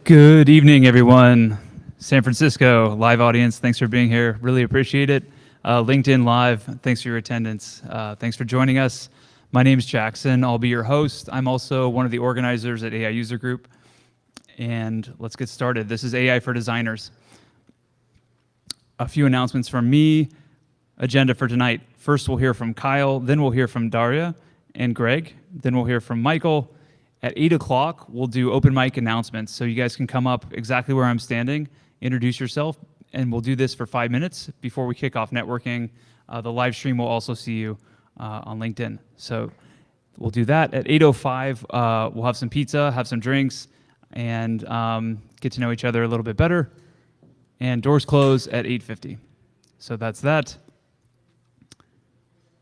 Good evening, everyone. San Francisco, live audience, thanks for being here. Really appreciate it. LinkedIn Live, thanks for your attendance. Thanks for joining us. My name is Jackson. I'll be your host. I'm also one of the organizers at AI User Group. And let's get started. This is AI for Designers. A few announcements from me. Agenda for tonight. First, we'll hear from Kyle. Then we'll hear from Darya and Greg. Then we'll hear from Michael. At 8 o'clock, we'll do open mic announcements, so you guys can come up exactly where I'm standing, introduce yourself, and we'll do this for 5 minutes before we kick off networking. The live stream will also see you on LinkedIn. So we'll do that. At 8:05, we'll have some pizza, have some drinks, and get to know each other a little bit better. And doors close at 8:50. So that's that.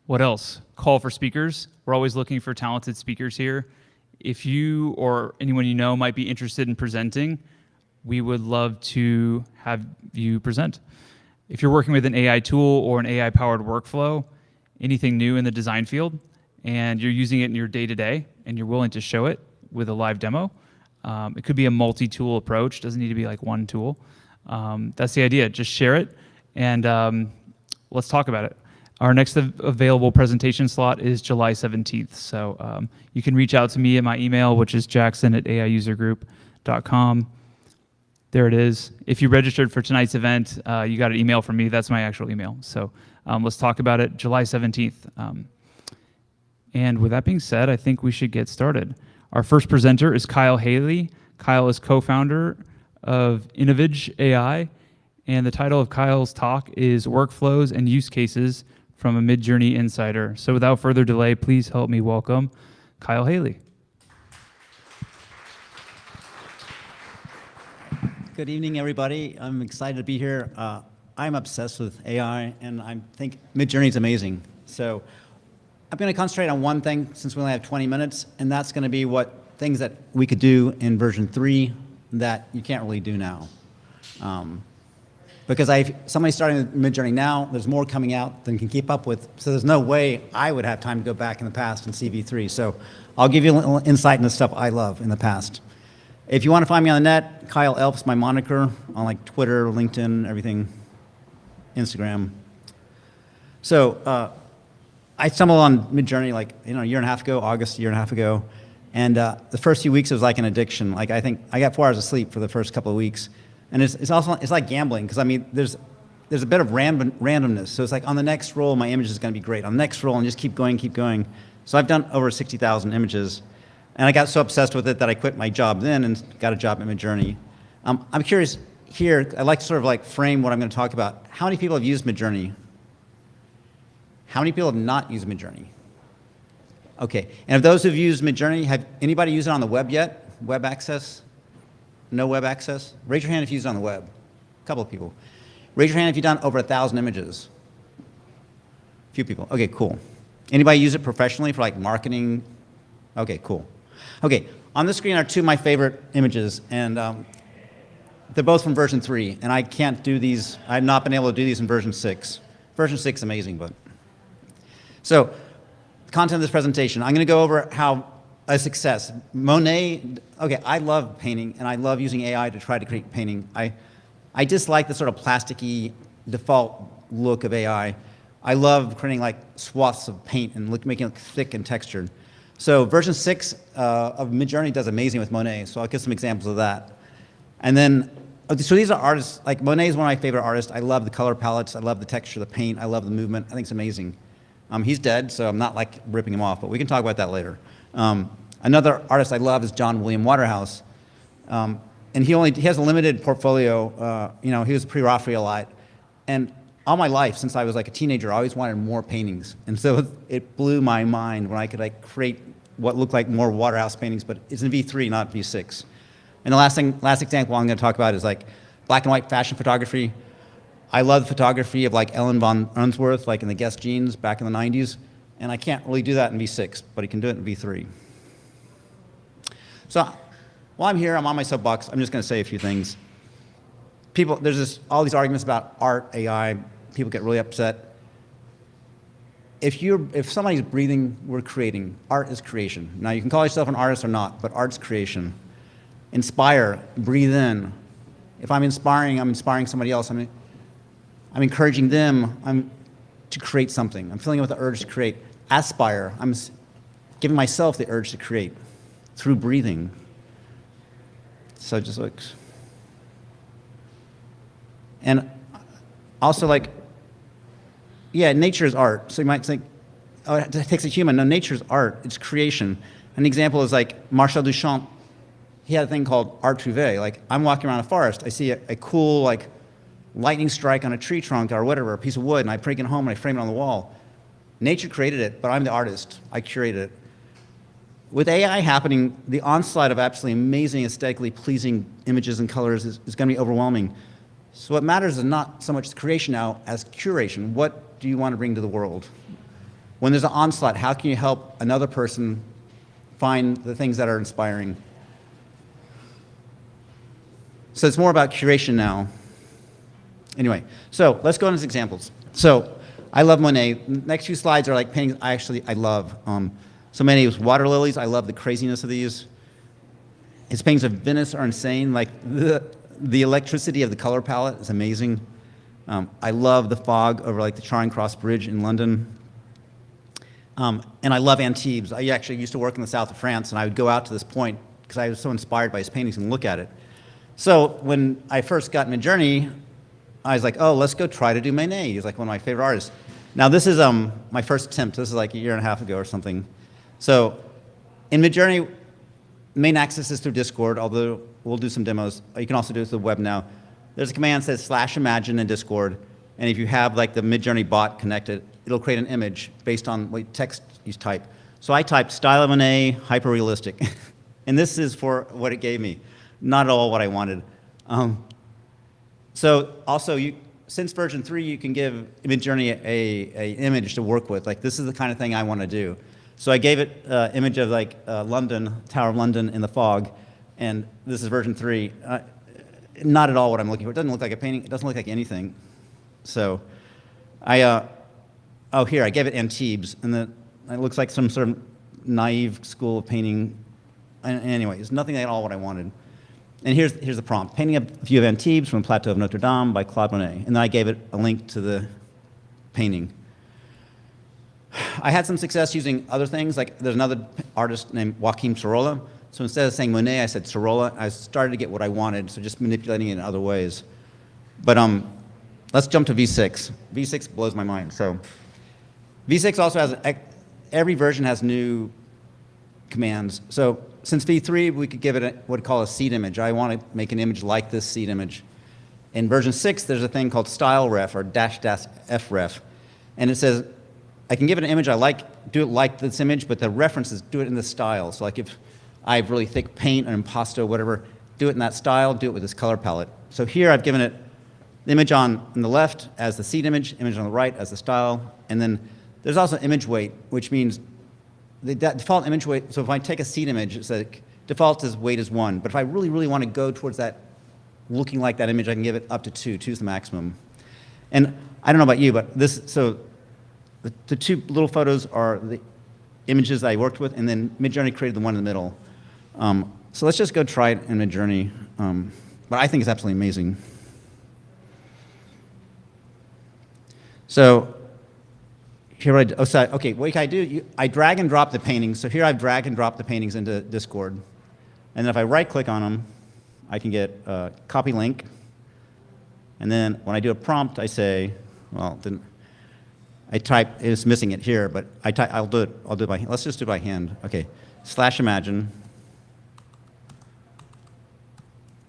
What else? Call for speakers. We're always looking for talented speakers here. If you or anyone you know might be interested in presenting, we would love to have you present. If you're working with an AI tool or an AI-powered workflow, anything new in the design field, and you're using it in your day-to-day, and you're willing to show it with a live demo, it could be a multi-tool approach. Doesn't need to be like one tool. That's the idea. Just share it, and let's talk about it. Our next available presentation slot is July 17th. So you can reach out to me at my email, which is jackson@aiusergroup.com. There it is. If you registered for tonight's event, you got an email from me. That's my actual email. So let's talk about it July 17th. And with that being said, I think we should get started. Our first presenter is Kyle Hailey. Kyle is co-founder of Innovage AI. And the title of Kyle's talk is Workflows and Use Cases from a Midjourney Insider. So without further delay, please help me welcome Kyle Hailey. Good evening, everybody. I'm excited to be here. I'm obsessed with AI, and I think Midjourney is amazing. So I'm going to concentrate on one thing since we only have 20 minutes, and that's going to be what things that we could do in version 3 that you can't really do now. Because somebody's starting with Midjourney now, there's more coming out than can keep up with, so there's no way I would have time to go back in the past and see V3. So I'll give you a little insight into stuff I love in the past. If you want to find me on the net, Kyle Elf's my moniker on like Twitter, LinkedIn, everything, Instagram. So I stumbled on Midjourney like a year and a half ago, August, a year and a half ago, and the first few weeks it was like an addiction. Like I think I got 4 hours of sleep for the first couple of weeks. And it's also like gambling, because I mean there's a bit of randomness. So it's like on the next roll my image is going to be great. On the next roll, and just keep going, keep going. So I've done over 60,000 images, and I got so obsessed with it that I quit my job then and got a job at Midjourney. I'm curious here. I'd like to sort of like frame what I'm going to talk about. How many people have used Midjourney? How many people have not used Midjourney? Okay, and of those who've used Midjourney, have anybody used it on the web yet? Web access? No web access? Raise your hand if you use it on the web. A couple of people. Raise your hand if you've done over 1,000 images. A few people. Okay, cool. Anybody use it professionally for like marketing? Okay, cool. Okay, on the screen are 2 of my favorite images, and they're both from version 3, and I can't do these. I've not been able to do these in version 6. Version 6 is amazing, but. So, the content of this presentation, I'm going to go over how a success. Monet, okay, I love painting, and I love using AI to try to create painting. I dislike the sort of plasticky default look of AI. I love creating like swaths of paint and making it look thick and textured. So version 6 of Midjourney does amazing with Monet, so I'll give some examples of that. And then, so these are artists, like Monet is one of my favorite artists. I love the color palettes, I love the texture of the paint, I love the movement. I think it's amazing. He's dead, so I'm not like ripping him off, but we can talk about that later. Another artist I love is John William Waterhouse, and he has a limited portfolio. He was a pre-Raphaelite, and all my life since I was like a teenager, I always wanted more paintings, and so it blew my mind when I could like create what looked like more Waterhouse paintings, but it's in V3, not V6. And the last example I'm going to talk about is like black and white fashion photography. I love the photography of like Ellen von Unsworth, like in the Guess jeans back in the 90s, and I can't really do that in V6, but he can do it in V3. So while I'm here, I'm on my soapbox. I'm just going to say a few things. There's all these arguments about art, AI. People get really upset. If somebody's breathing, we're creating. Art is creation. Now, you can call yourself an artist or not, but art's creation. Inspire, breathe in. If I'm inspiring somebody else. I'm encouraging them to create something. I'm filling it with the urge to create. Aspire, I'm giving myself the urge to create through breathing. So just like, and also like, yeah, nature is art. So you might think, oh, it takes a human. No, nature is art. It's creation. An example is like Marcel Duchamp. He had a thing called art trouvé. Like, I'm walking around a forest. I see a cool, like, lightning strike on a tree trunk or whatever, a piece of wood, and I bring it home and I frame it on the wall. Nature created it, but I'm the artist. I curated it. With AI happening, the onslaught of absolutely amazing, aesthetically pleasing images and colors is going to be overwhelming. So what matters is not so much the creation now as curation. What do you want to bring to the world? When there's an onslaught, how can you help another person find the things that are inspiring? So it's more about curation now. Anyway, so let's go into some examples. So I love Monet. Next few slides are like paintings I love. So many was water lilies. I love the craziness of these. His paintings of Venice are insane. Like the electricity of the color palette is amazing. I love the fog over like the Charing Cross Bridge in London. And I love Antibes. I actually used to work in the south of France, and I would go out to this point because I was so inspired by his paintings and look at it. So when I first got Midjourney, I was like, oh, let's go try to do Manet. He's like one of my favorite artists. Now this is my first attempt. This is like a year and a half ago or something. So in Midjourney, main access is through Discord, although we'll do some demos. You can also do it through the web now. There's a command that says /imagine in Discord, and if you have like the Midjourney bot connected, it'll create an image based on what text you type. So I typed style of Monet, hyper-realistic. And this is for what it gave me. Not at all what I wanted. So also, since version 3, you can give Midjourney a image to work with. Like, this is the kind of thing I want to do. So I gave it an image of like London, Tower of London in the fog, and this is version 3. Not at all what I'm looking for. It doesn't look like a painting. It doesn't look like anything. So oh, here, I gave it Antibes, and it looks like some sort of naive school of painting. Anyway, it's nothing at all what I wanted. And here's the prompt. Painting a view of Antibes from the Plateau of Notre Dame by Claude Monet. And then I gave it a link to the painting. I had some success using other things. Like, there's another artist named Joaquim Sorolla. So instead of saying Monet, I said Sorolla. I started to get what I wanted, so just manipulating it in other ways. But let's jump to V6. V6 blows my mind. So V6 also has, every version has new commands. So since V3, we could give it what we call a seed image. I want to make an image like this seed image. In version 6, there's a thing called style ref or --f ref. And it says, I can give it an image I like, do it like this image, but the references, do it in this style. So like if I have really thick paint, an impasto, whatever, do it in that style, do it with this color palette. So here I've given it the image on the left as the seed image on the right as the style, and then there's also image weight, which means the default image weight. So if I take a seed image, it's like default weight is 1. But if I really, really want to go towards that, looking like that image, I can give it up to 2. 2 is the maximum. And I don't know about you, but so the two little photos are the images I worked with, and then Midjourney created the one in the middle. So let's just go try it in Midjourney. But I think it's absolutely amazing. So here okay, what can I do? I drag and drop the paintings. So here I've drag and dropped the paintings into Discord. And then if I right-click on them, I can get copy link. And then when I do a prompt, I say, well, I type, it's missing it here, but I'll do it by hand. Let's just do it by hand. Okay, /imagine.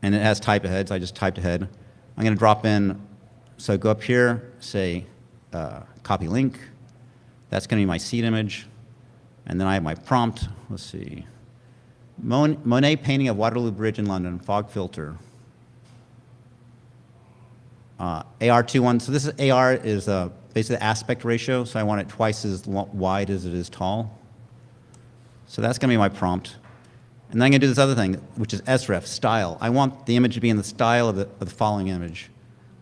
And it has type ahead, so I just typed ahead. I'm going to drop in, so go up here, say copy link. That's going to be my seed image. And then I have my prompt. Let's see. Monet painting of Waterloo Bridge in London, fog filter. AR21, so this is AR is basically the aspect ratio, so I want it twice as wide as it is tall. So that's going to be my prompt. And then I'm going to do this other thing, which is sref, style. I want the image to be in the style of the following image.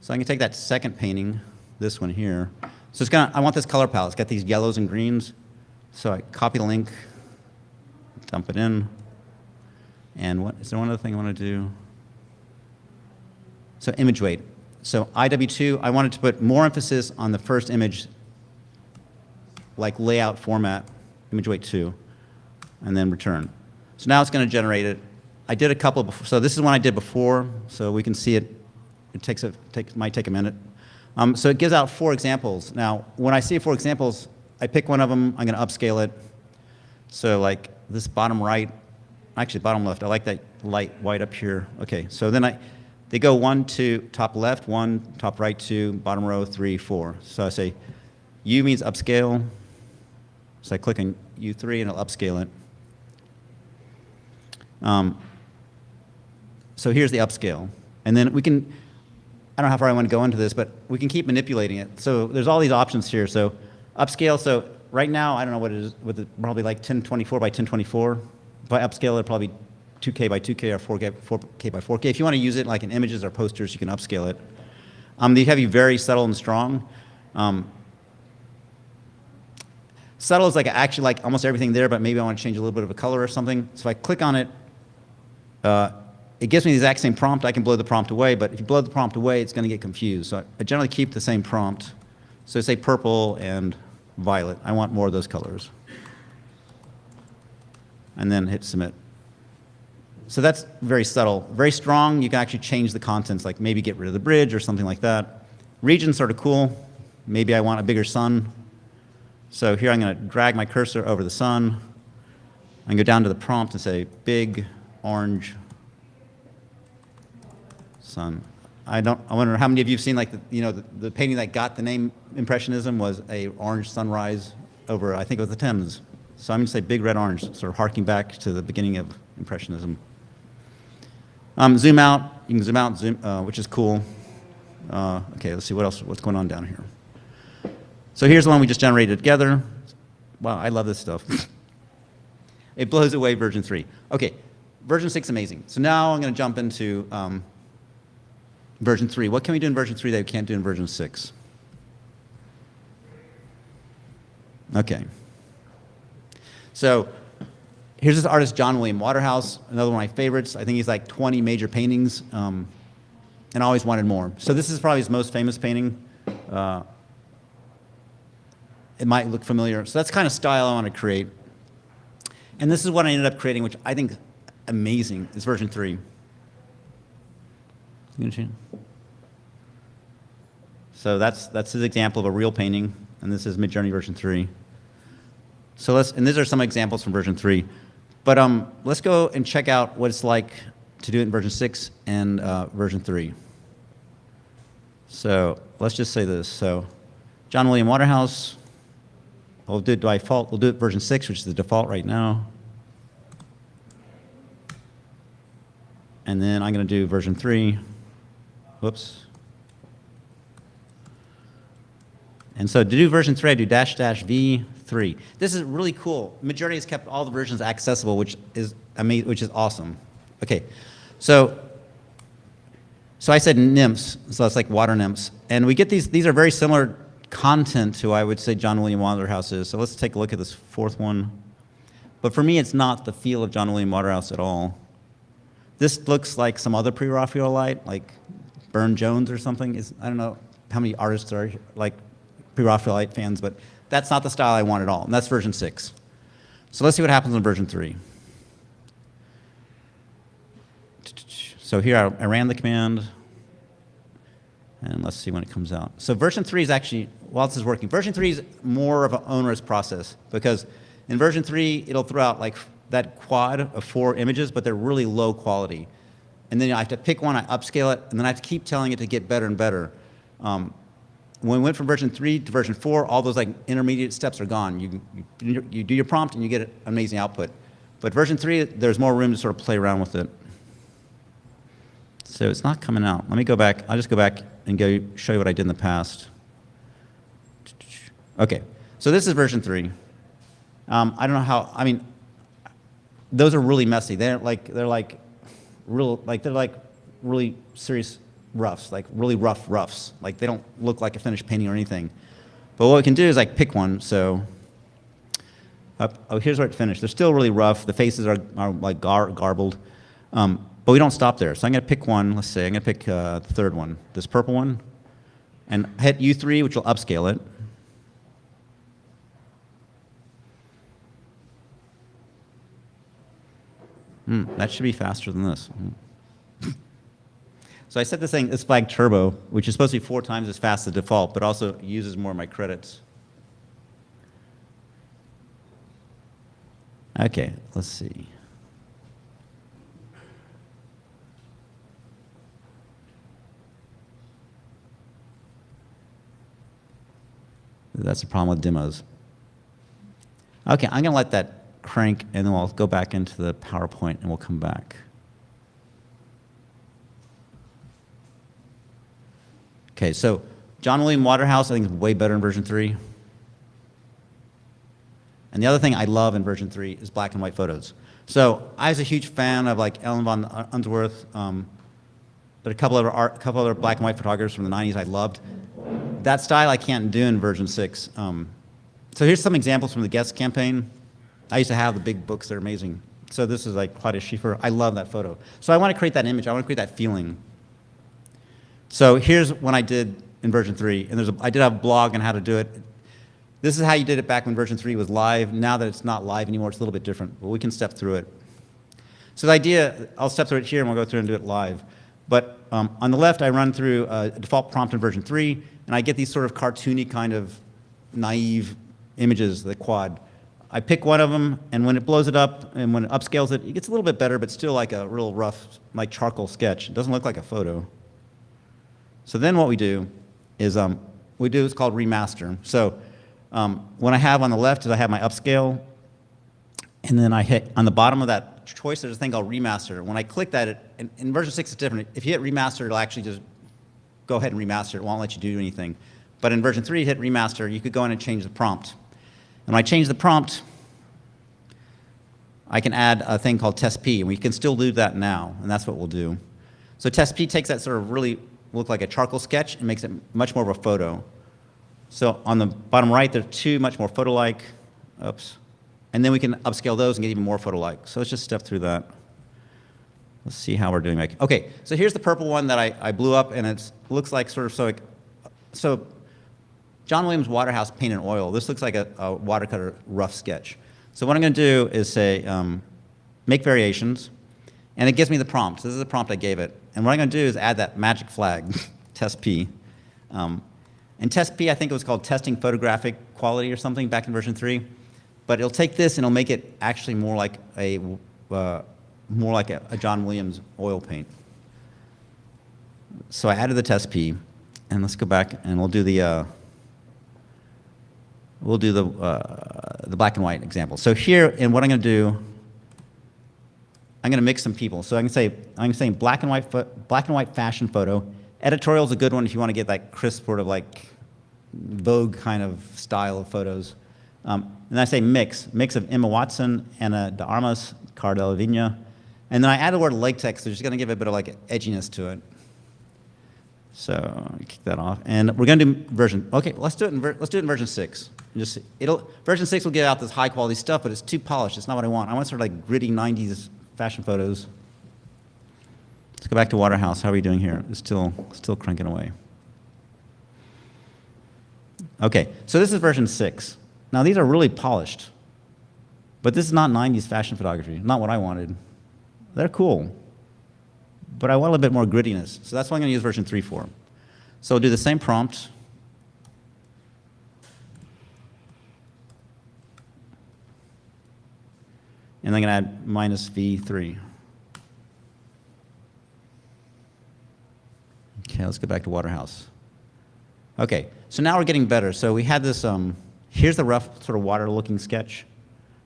So I'm going to take that second painting, this one here. So I want this color palette. It's got these yellows and greens. So I copy the link, dump it in. And what is there one other thing I want to do? So image weight. So IW2, I wanted to put more emphasis on the first image, like layout format, image weight 2, and then return. So now it's going to generate it. I did a couple before, so this is one I did before, so we can see it. It might take a minute. So it gives out 4 examples. Now, when I see 4 examples, I pick one of them. I'm going to upscale it. So like this bottom right, actually bottom left. I like that light white up here. Okay, so then they go 1, 2, top left, 1, top right, 2, bottom row, 3, 4. So I say U means upscale. So I click on U3 and it'll upscale it. So here's the upscale. And then we can, I don't know how far I want to go into this, but we can keep manipulating it. So there's all these options here. So upscale, so right now, I don't know what it is, probably like 1024 by 1024. If I upscale it, probably 2K by 2K or 4K by 4K. If you want to use it like in images or posters, you can upscale it. They have you very subtle and strong. Subtle is like actually like almost everything there, but maybe I want to change a little bit of a color or something. So if I click on it, it gives me the exact same prompt. I can blow the prompt away, but if you blow the prompt away, it's going to get confused. So I generally keep the same prompt. So say purple and violet. I want more of those colors. And then hit submit. So that's very subtle. Very strong, you can actually change the contents, like maybe get rid of the bridge or something like that. Region's sort of cool. Maybe I want a bigger sun. So here I'm going to drag my cursor over the sun. I can go down to the prompt and say big orange sun. I wonder how many of you have seen like the painting that got the name Impressionism was a orange sunrise over, I think it was the Thames. So I'm going to say big red orange, sort of harking back to the beginning of Impressionism. Zoom out. You can zoom out, which is cool. Okay, let's see what's going on down here. So here's the one we just generated together. Wow, I love this stuff. It blows away version 3. Okay, version 6, amazing. So now I'm going to jump into version 3. What can we do in version 3 that we can't do in version 6? Okay. So here's this artist, John William Waterhouse, another one of my favorites. I think he's like 20 major paintings, and I always wanted more. So this is probably his most famous painting. It might look familiar. So that's the kind of style I want to create. And this is what I ended up creating, which I think is amazing. It's version 3. So that's his example of a real painting, and this is Midjourney version 3. So and these are some examples from version 3. But let's go and check out what it's like to do it in version 6 and version 3. So let's just say this. So John William Waterhouse, we'll do it by default. We'll do it version 6, which is the default right now. And then I'm going to do version 3. Whoops. And so to do version 3, I do --V3. This is really cool. Midjourney has kept all the versions accessible, which is amazing, which is awesome. Okay, so I said nymphs, so it's like water nymphs. And we get these are very similar content to, I would say, John William Waterhouse is. So let's take a look at this fourth one. But for me, it's not the feel of John William Waterhouse at all. This looks like some other pre-Raphaelite, like Burne-Jones or something. I don't know how many artists are like pre-Raphaelite fans, but that's not the style I want at all. And that's version 6. So let's see what happens in version 3. So here I ran the command, and let's see when it comes out. So version 3 is actually, while this is working, version 3 is more of an onerous process, because in version 3, it'll throw out like that quad of 4 images, but they're really low quality. And then I have to pick one, I upscale it, and then I have to keep telling it to get better and better. When we went from version 3 to version 4, all those like intermediate steps are gone. You do your prompt and you get an amazing output. But version 3, there's more room to sort of play around with it. So it's not coming out. Let me go back. I'll just go back and show you what I did in the past. Okay, so this is version 3. I don't know how, I mean, those are really messy. They're like really serious roughs, like really rough roughs. Like they don't look like a finished painting or anything. But what we can do is like pick one. So, here's where it finished. They're still really rough. The faces are like garbled. But we don't stop there. So I'm going to pick one. Let's say I'm going to pick the third one, this purple one, and hit U3, which will upscale it. That should be faster than this. So I set this flag turbo, which is supposed to be 4 times as fast as the default, but also uses more of my credits. Okay, let's see. That's the problem with demos. Okay, I'm going to let that crank, and then we'll go back into the PowerPoint, and we'll come back. Okay, so John William Waterhouse, I think, is way better in version 3. And the other thing I love in version 3 is black and white photos. So I was a huge fan of like Ellen von Unsworth, but a couple other black and white photographers from the 90s I loved. That style I can't do in version 6. So here's some examples from the Guest campaign. I used to have the big books, they're amazing. So this is like Claudia Schiffer. I love that photo. So I want to create that image, I want to create that feeling. So here's what I did in version 3, and I did have a blog on how to do it. This is how you did it back when version 3 was live. Now that it's not live anymore, it's a little bit different, but we can step through it. So the idea, I'll step through it here and we'll go through and do it live. But on the left, I run through a default prompt in version 3, and I get these sort of cartoony kind of naive images, the quad. I pick one of them, and when it blows it up, and when it upscales it, it gets a little bit better, but still like a real rough, like charcoal sketch. It doesn't look like a photo. So then what we do is it's called remaster. So what I have on the left is I have my upscale, and then I hit, on the bottom of that choice, there's a thing called remaster. When I click that, in version 6 it's different. If you hit remaster, it'll actually just go ahead and remaster. It won't let you do anything. But in version 3, you hit remaster, you could go in and change the prompt. And when I change the prompt, I can add a thing called test P, and we can still do that now, and that's what we'll do. So test P takes that sort of really look like a charcoal sketch and makes it much more of a photo. So on the bottom right, there are 2 much more photo-like. Oops. And then we can upscale those and get even more photo-like. So let's just step through that. Let's see how we're doing. Okay, so here's the purple one that I blew up, and it looks like sort of so John Williams Waterhouse paint and oil. This looks like a watercolor rough sketch. So what I'm going to do is say make variations, and it gives me the prompt. This is the prompt I gave it. And what I'm going to do is add that magic flag, test P. And test P, I think it was called testing photographic quality or something back in version 3. But it'll take this and it'll make it actually more like a John Williams oil paint. So I added the test P, and let's go back and we'll do the black and white example. So here, and what I'm going to do, I'm going to mix some people. So I'm going to say black and white fashion photo. Editorial is a good one if you want to get that crisp sort of like Vogue kind of style of photos. And I say mix of Emma Watson, Ana de Armas, Cara Delevingne, and then I add the word latex, which is going to give it a bit of like edginess to it. So kick that off, and we're going to do version. Okay, let's do it in version 6. Version 6 will get out this high quality stuff, but it's too polished. It's not what I want. I want sort of like gritty 90s fashion photos. Let's go back to Waterhouse. How are we doing here? It's still cranking away. Okay, so this is version 6. Now these are really polished, but this is not 90s fashion photography. Not what I wanted. They're cool, but I want a little bit more grittiness. So that's what I'm going to use version 3 for. So I'll do the same prompt. And I'm going to add minus V3. Okay, let's go back to Waterhouse. Okay, so now we're getting better. So we had this, here's the rough sort of water-looking sketch.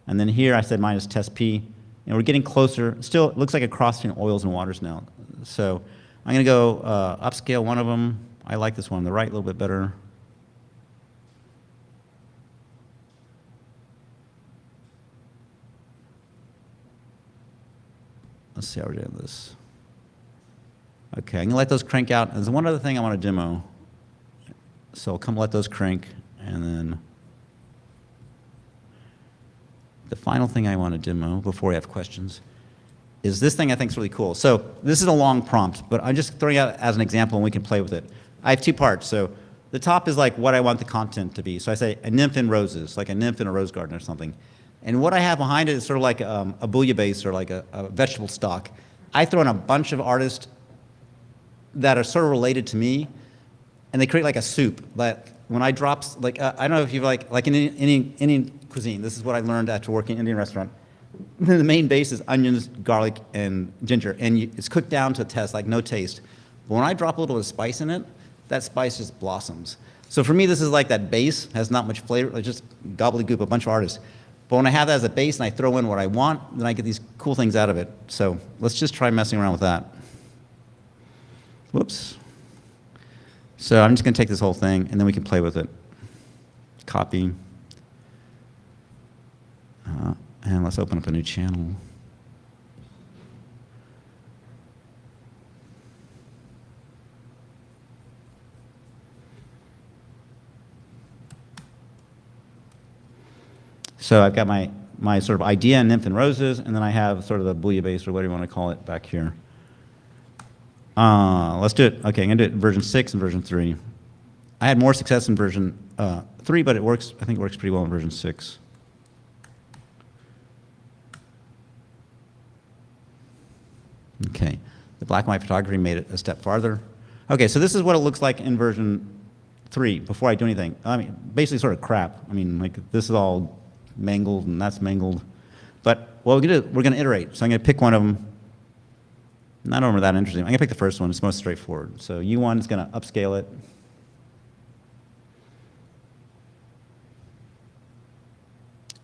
And then here I said minus test P. And we're getting closer. Still, it looks like a cross between oils and waters now. So I'm going to go upscale one of them. I like this one on the right a little bit better. Let's see how we're doing this. Okay, I'm going to let those crank out. There's one other thing I want to demo. So I'll come let those crank, and then the final thing I want to demo before we have questions is this thing I think is really cool. So this is a long prompt, but I'm just throwing it out as an example and we can play with it. I have two parts. So the top is like what I want the content to be. So I say a nymph in roses, like a nymph in a rose garden or something. And what I have behind it is sort of like a bouillabaisse or like a vegetable stock. I throw in a bunch of artists that are sort of related to me, and they create like a soup. Like when I drop, like I don't know if you've like in Indian cuisine, this is what I learned after working in an Indian restaurant. The main base is onions, garlic, and ginger, and it's cooked down to a test, like no taste. But when I drop a little bit of spice in it, that spice just blossoms. So for me, this is like that base, has not much flavor, like just gobbledygook, a bunch of artists. But when I have that as a base and I throw in what I want, then I get these cool things out of it. So let's just try messing around with that. Whoops. So I'm just going to take this whole thing, and then we can play with it. Copy. And let's open up a new channel. So I've got my sort of idea in Nymph and Roses, and then I have sort of the bouillabaisse, or whatever you want to call it, back here. Let's do it. Okay, I'm going to do it in version 6 and version 3. I had more success in version 3, but it works. I think it works pretty well in version 6. Okay, the black and white photography made it a step farther. Okay, so this is what it looks like in version 3 before I do anything. I mean, basically sort of crap. I mean, like this is all mangled and that's mangled. But what we're going to iterate. So I'm going to pick one of them. None of them are that interesting. I'm going to pick the first one. It's most straightforward. So U1 is going to upscale it.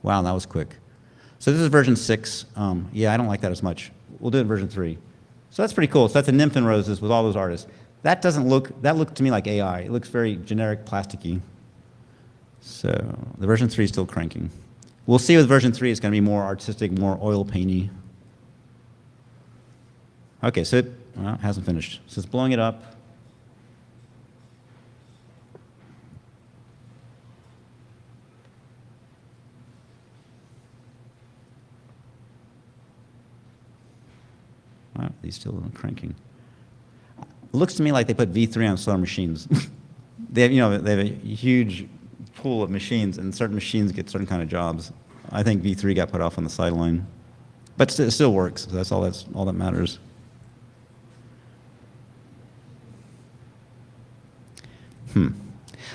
Wow, that was quick. So this is version 6. Yeah, I don't like that as much. We'll do it in version 3. So that's pretty cool. So that's a Nymph and Roses with all those artists. That looked to me like AI. It looks very generic, plasticky. So the version 3 is still cranking. We'll see with version 3 it's going to be more artistic, more oil painty. Okay, so it hasn't finished. So it's blowing it up. These still aren't cranking. It looks to me like they put V3 on slower machines. They have a huge pool of machines, and certain machines get certain kind of jobs. I think V3 got put off on the sideline, but it still works. So that's all that matters.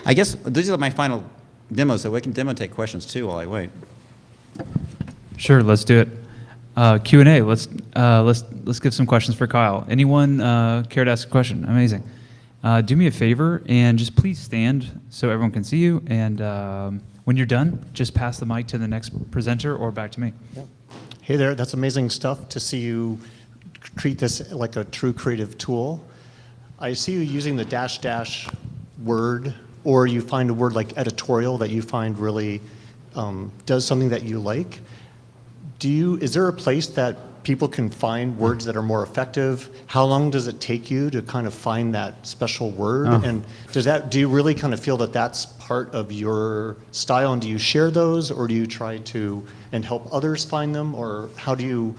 I guess these are my final demos, so we can demo take questions too while I wait. Sure, let's do it. Q&A. Let's give some questions for Kyle. Anyone care to ask a question? Amazing. Do me a favor and just please stand so everyone can see you. And when you're done, just pass the mic to the next presenter or back to me. Yeah. Hey there, that's amazing stuff to see you treat this like a true creative tool. I see you using the -- word, or you find a word like editorial that you find really does something that you like. Is there a place that people can find words that are more effective? How long does it take you to kind of find that special word? Oh. And do you really kind of feel that that's part of your style, and do you share those, or do you try to and help others find them, or how do you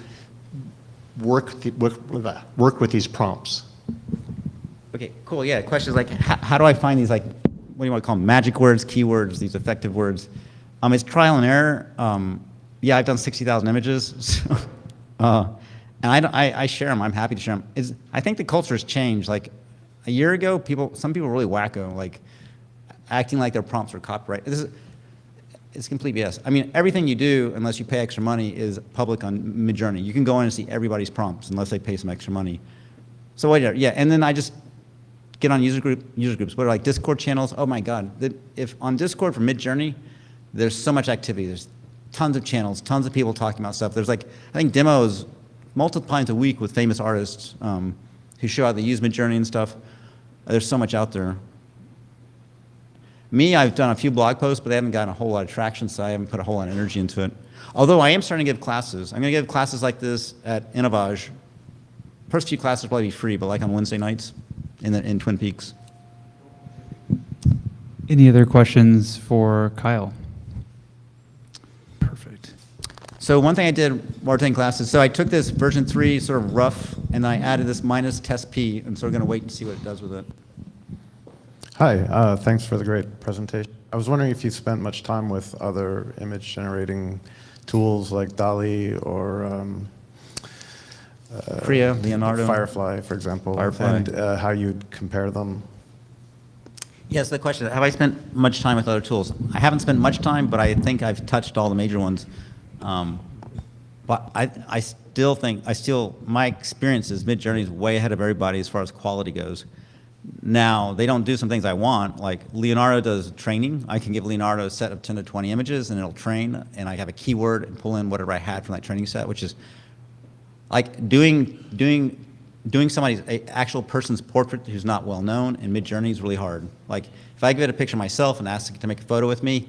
work with these prompts? Okay, cool. Yeah, questions like how do I find these, like, what do you want to call them, magic words, keywords, these effective words? It's trial and error. Yeah, I've done 60,000 images, so, and I share them. I'm happy to share them. I think the culture has changed. Like a year ago, some people were really wacko, like acting like their prompts were copyright. It's complete BS. I mean, everything you do, unless you pay extra money, is public on Midjourney. You can go in and see everybody's prompts unless they pay some extra money. So yeah, and then I just get on user groups, what are like Discord channels. Oh my God, if on Discord for Midjourney, there's so much activity. There's tons of channels, tons of people talking about stuff. There's I think demos multiple times a week with famous artists who show how they use Midjourney and stuff. There's so much out there. Me, I've done a few blog posts, but they haven't gotten a whole lot of traction, so I haven't put a whole lot of energy into it. Although I am starting to give classes. I'm going to give classes like this at Innovage. First few classes will probably be free, but like on Wednesday nights in Twin Peaks. Any other questions for Kyle? Perfect. So one thing I did while taking classes, so I took this version 3 sort of rough, and I added this minus test P, and so we're going to wait and see what it does with it. Hi, thanks for the great presentation. I was wondering if you spent much time with other image generating tools like Dall-E or Kriya, Leonardo. Firefly, for example, Firefly. and how you'd compare them. Yes, the question, have I spent much time with other tools? I haven't spent much time, but I think I've touched all the major ones. But I still think, my experience is Midjourney is way ahead of everybody as far as quality goes. Now, they don't do some things I want, like Leonardo does training. I can give Leonardo a set of 10 to 20 images and it'll train, and I have a keyword and pull in whatever I had from that training set, which is like doing somebody's actual person's portrait who's not well known in Midjourney is really hard. Like if I give it a picture of myself and ask it to make a photo with me,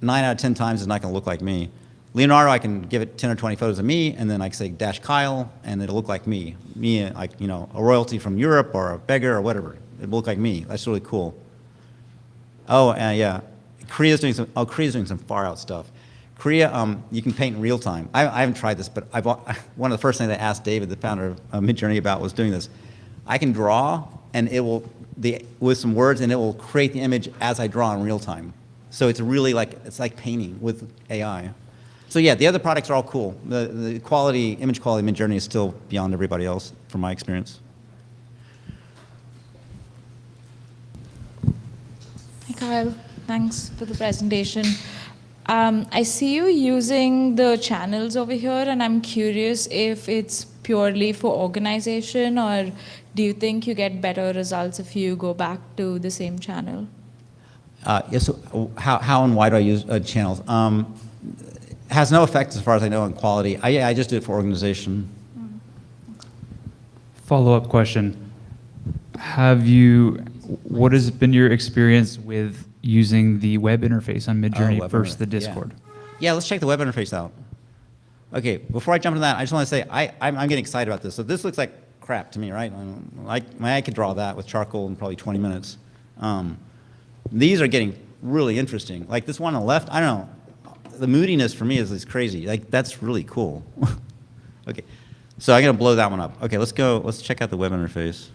9 out of 10 times it's not going to look like me. Leonardo, I can give it 10 or 20 photos of me, and then I can say dash Kyle, and it'll look like me. Me, like, you know, a royalty from Europe or a beggar or whatever. It'll look like me. That's really cool. Oh, yeah. Kriya's doing some far out stuff. Kriya, you can paint in real time. I haven't tried this, but one of the first things I asked David, the founder of Midjourney, about was doing this. I can draw, and it will, with some words, and it will create the image as I draw in real time. So it's really like, it's like painting with AI. So yeah, the other products are all cool. The quality, image quality of Midjourney is still beyond everybody else, from my experience. Hi, Kyle. Thanks for the presentation. I see you using the channels over here, and I'm curious if it's purely for organization, or do you think you get better results if you go back to the same channel? Yes, so how and why do I use channels? Has no effect as far as I know on quality. I just do it for organization. Follow-up question. What has been your experience with using the web interface on Midjourney versus the Discord? Yeah, let's check the web interface out. Okay, before I jump into that, I just want to say I'm getting excited about this. So this looks like crap to me, right? I could draw that with charcoal in probably 20 minutes. These are getting really interesting. Like this one on the left, I don't know. The moodiness for me is crazy. Like that's really cool. Okay, so I'm gonna blow that one up. Okay, let's go. Let's check out the web interface.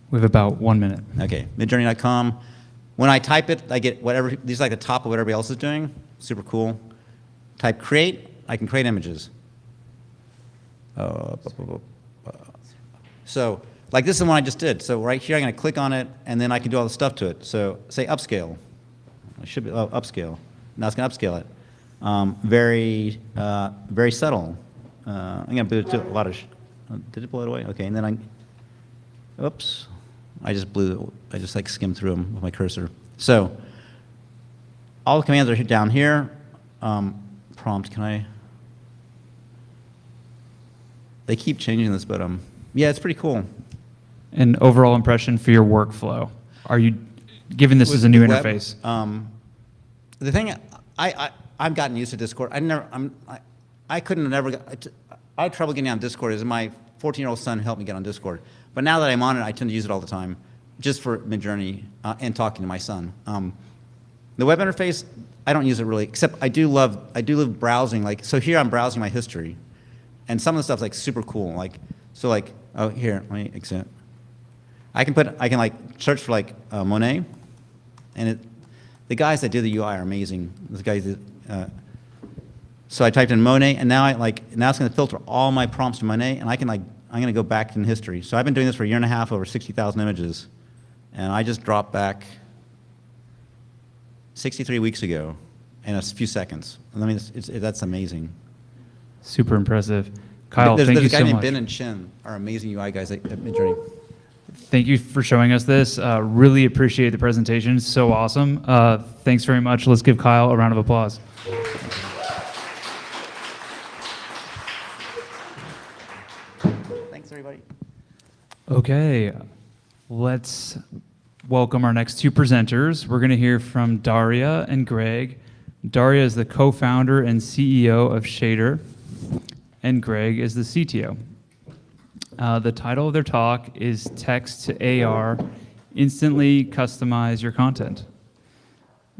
We have about 1 minute. Okay, midjourney.com. When I type it, I get whatever. These are like the top of what everybody else is doing. Super cool. Type create. I can create images. So like this is the one I just did. So right here, I'm gonna click on it, and then I can do all the stuff to it. So say upscale. It should be upscale. Now it's going to upscale it. Very subtle. I'm going to do a lot of. Did it blow it away? Okay, and then oops, I just like skimmed through them with my cursor. So all the commands are down here. Prompt. Can I? They keep changing this, but yeah, it's pretty cool. An overall impression for your workflow. Are you, given this is a new interface? The thing, I've gotten used to Discord. I had trouble getting on Discord. Is my 14-year-old son helped me get on Discord. But now that I'm on it, I tend to use it all the time, just for Midjourney and talking to my son. The web interface, I don't use it really, except I do love browsing. Like so, here I'm browsing my history, and some of the stuff's like super cool. Oh here, let me exit. I can like search for like Monet, and the guys that do the UI are amazing. Those guys, so I typed in Monet, and now it's going to filter all my prompts to Monet, and I'm going to go back in history. So I've been doing this for a year and a half, over 60,000 images, and I just dropped back 63 weeks ago in a few seconds. I mean, that's amazing. Super impressive. Kyle, thank you so much. There's a guy named Ben and Chin, are amazing UI guys at Midjourney. Thank you for showing us this. Really appreciate the presentation. So awesome. Thanks very much. Let's give Kyle a round of applause. Thanks, everybody. Okay, let's welcome our next two presenters. We're going to hear from Darya and Greg. Darya is the co-founder and CEO of Shader, and Greg is the CTO. The title of their talk is Text to AR, Instantly Customize Your Content.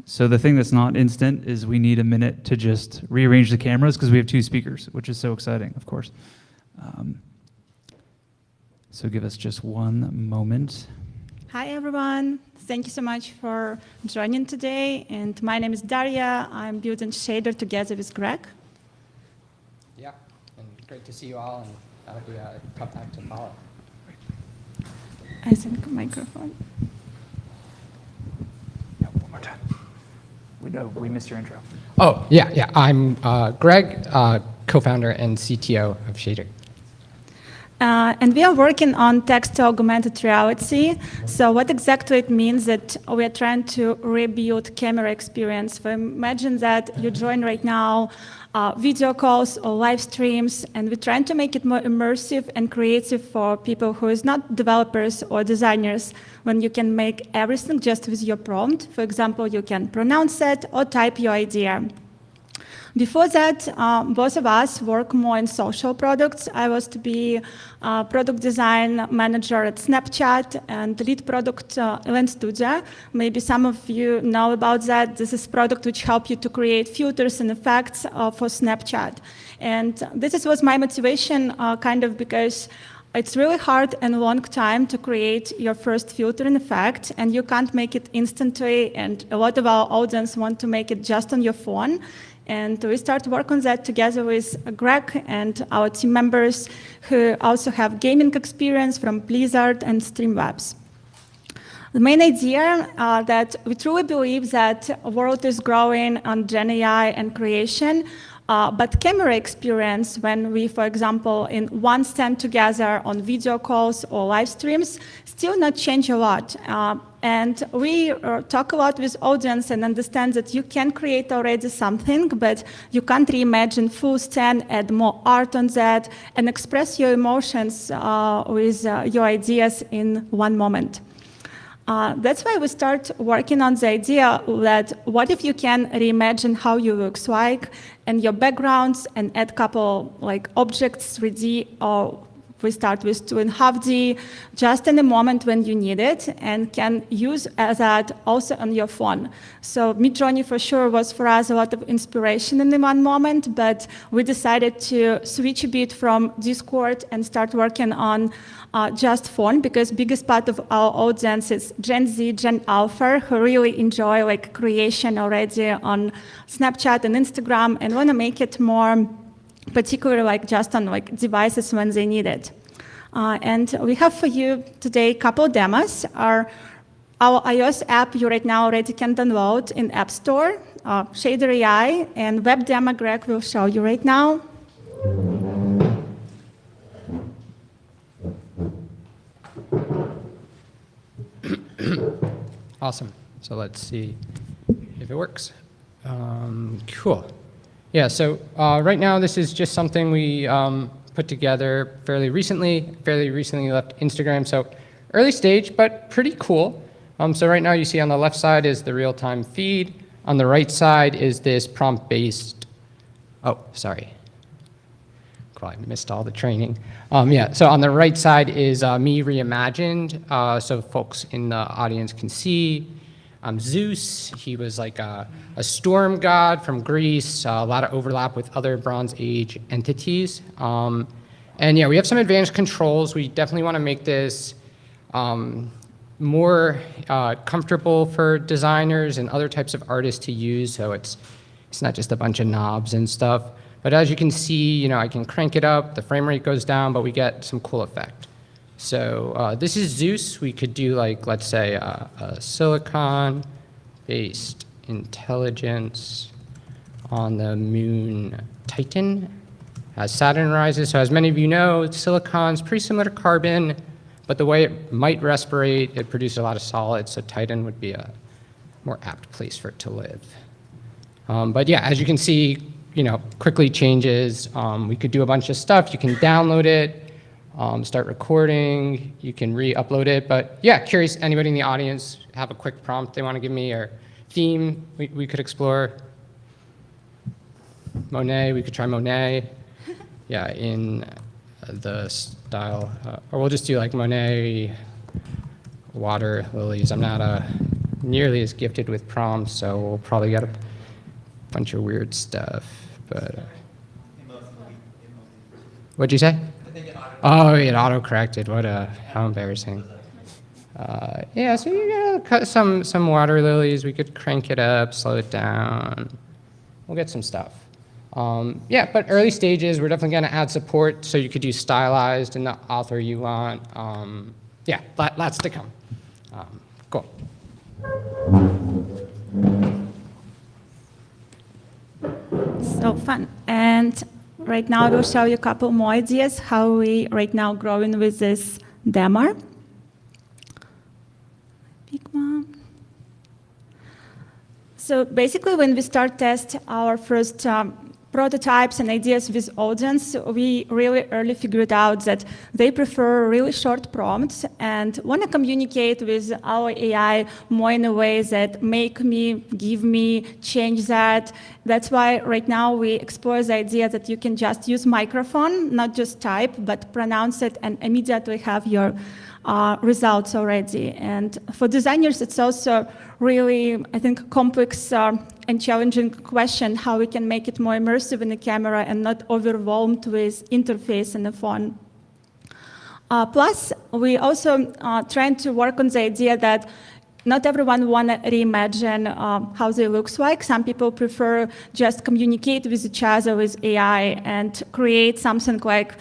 So the thing that's not instant is we need a minute to just rearrange the cameras because we have 2 speakers, which is so exciting, of course. So give us just one moment. Hi, everyone. Thank you so much for joining today. And my name is Darya. I'm building Shader together with Greg. Yeah, and great to see you all, and that'll be a tough act to follow. I think microphone. No, one more time. We missed your intro. Oh, yeah. I'm Greg, co-founder and CTO of Shader. And we are working on text to augmented reality. So what exactly it means that we are trying to rebuild camera experience. So imagine that you join right now video calls or live streams, and we're trying to make it more immersive and creative for people who is not developers or designers, when you can make everything just with your prompt. For example, you can pronounce it or type your idea. Before that, both of us work more in social products. I was to be product design manager at Snapchat and lead product Event Studio. Maybe some of you know about that. This is a product which helps you to create filters and effects for Snapchat. And this was my motivation, kind of because it's really hard and long time to create your first filter and effect, and you can't make it instantly, and a lot of our audience want to make it just on your phone. And we start to work on that together with Greg and our team members who also have gaming experience from Blizzard and Streamlabs. The main idea that we truly believe that the world is growing on Gen AI and creation, but camera experience, when we, for example, in one stand together on video calls or live streams, still not change a lot. And we talk a lot with audience and understand that you can create already something, but you can't reimagine full stand, add more art on that, and express your emotions with your ideas in one moment. That's why we start working on the idea that what if you can reimagine how you looks like and your backgrounds and add couple like objects 3D, or we start with 2.5D just in the moment when you need it, and can use that also on your phone. So Midjourney for sure was for us a lot of inspiration in the one moment, but we decided to switch a bit from Discord and start working on just phone, because biggest part of our audience is Gen Z, Gen Alpha, who really enjoy like creation already on Snapchat and Instagram and want to make it more particularly like just on like devices when they need it. And we have for you today a couple demos. Our iOS app you right now already can download in App Store, Shader AI, and web demo Greg will show you right now. Awesome. So let's see if it works. Cool. Yeah, so right now this is just something we put together fairly recently left Instagram, so early stage, but pretty cool. So right now you see on the left side is the real-time feed. On the right side is this prompt-based, oh, sorry. Cool, I missed all the training. Yeah, so on the right side is me reimagined, so folks in the audience can see. Zeus, he was like a storm god from Greece, a lot of overlap with other Bronze Age entities. And yeah, we have some advanced controls. We definitely want to make this more comfortable for designers and other types of artists to use, so it's not just a bunch of knobs and stuff. But as you can see, I can crank it up, the frame rate goes down, but we get some cool effect. So this is Zeus. We could do like, let's say, a silicon-based intelligence on the moon Titan as Saturn rises. So as many of you know, silicon's pretty similar to carbon, but the way it might respirate, it produces a lot of solids, so Titan would be a more apt place for it to live. But yeah, as you can see, quickly changes. We could do a bunch of stuff. You can download it. Start recording, you can re-upload it, but yeah, curious, anybody in the audience have a quick prompt they want to give me, or theme we could explore? Monet, we could try Monet, yeah, in the style, or we'll just do like Monet, water lilies. I'm not a nearly as gifted with prompts, so we'll probably get a bunch of weird stuff. But what'd you say? Oh, it auto-corrected. How embarrassing. Yeah, so you gotta cut some water lilies. We could crank it up, slow it down. We'll get some stuff. Yeah, but early stages, we're definitely gonna add support, so you could use stylized in the author you want. Yeah, lots to come. Cool. So fun. And right now I will show you a couple more ideas how we right now growing with this demo. Big one. So basically when we start test our first prototypes and ideas with audience, we really early figured out that they prefer really short prompts and want to communicate with our AI more in a way that make me, give me, change that. That's why right now we explore the idea that you can just use microphone, not just type, but pronounce it and immediately have your results already. And for designers, it's also really, I think, complex and challenging question how we can make it more immersive in the camera and not overwhelmed with interface in the phone. Plus, we also trying to work on the idea that not everyone want to reimagine how they looks like. Some people prefer just communicate with each other with AI and create something like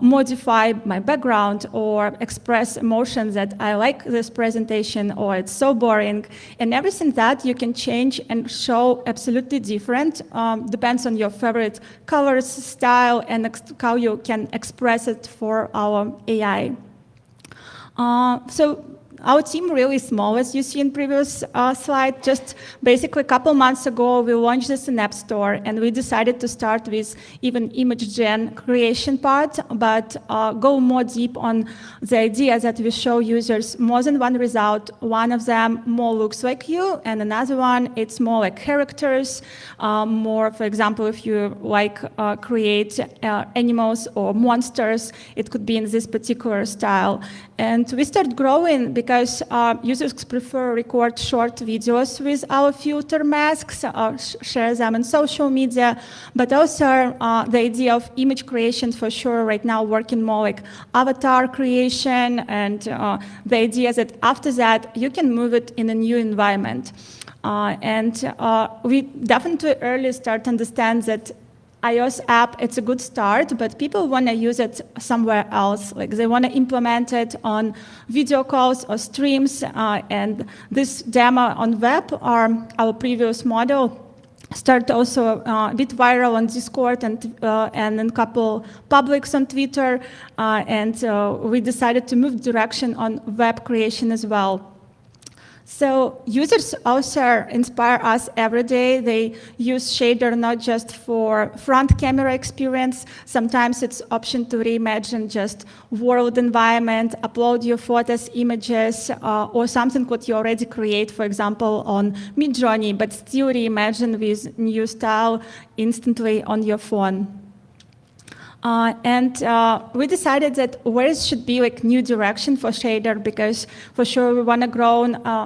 modify my background or express emotions that I like this presentation or it's so boring. And everything that you can change and show absolutely different, depends on your favorite colors, style, and how you can express it for our AI. So our team really small, as you see in previous slide. Just basically a couple months ago, we launched this in App Store, and we decided to start with even image gen creation part, but go more deep on the idea that we show users more than one result. One of them more looks like you, and another one, it's more like characters, more, for example, if you like create animals or monsters, it could be in this particular style. And we start growing because users prefer record short videos with our filter masks, share them on social media, but also the idea of image creation for sure right now working more like avatar creation and the idea that after that you can move it in a new environment. And we definitely early start to understand that iOS app, it's a good start, but people want to use it somewhere else. Like they want to implement it on video calls or streams. And this demo on web, our previous model, started also a bit viral on Discord and in a couple publics on Twitter. And we decided to move direction on web creation as well. So users also inspire us every day. They use shader not just for front camera experience. Sometimes it's option to reimagine just world environment, upload your photos, images, or something what you already create, for example, on Midjourney, but still reimagine with new style instantly on your phone. And we decided that where should be like new direction for shader, because for sure we want to grow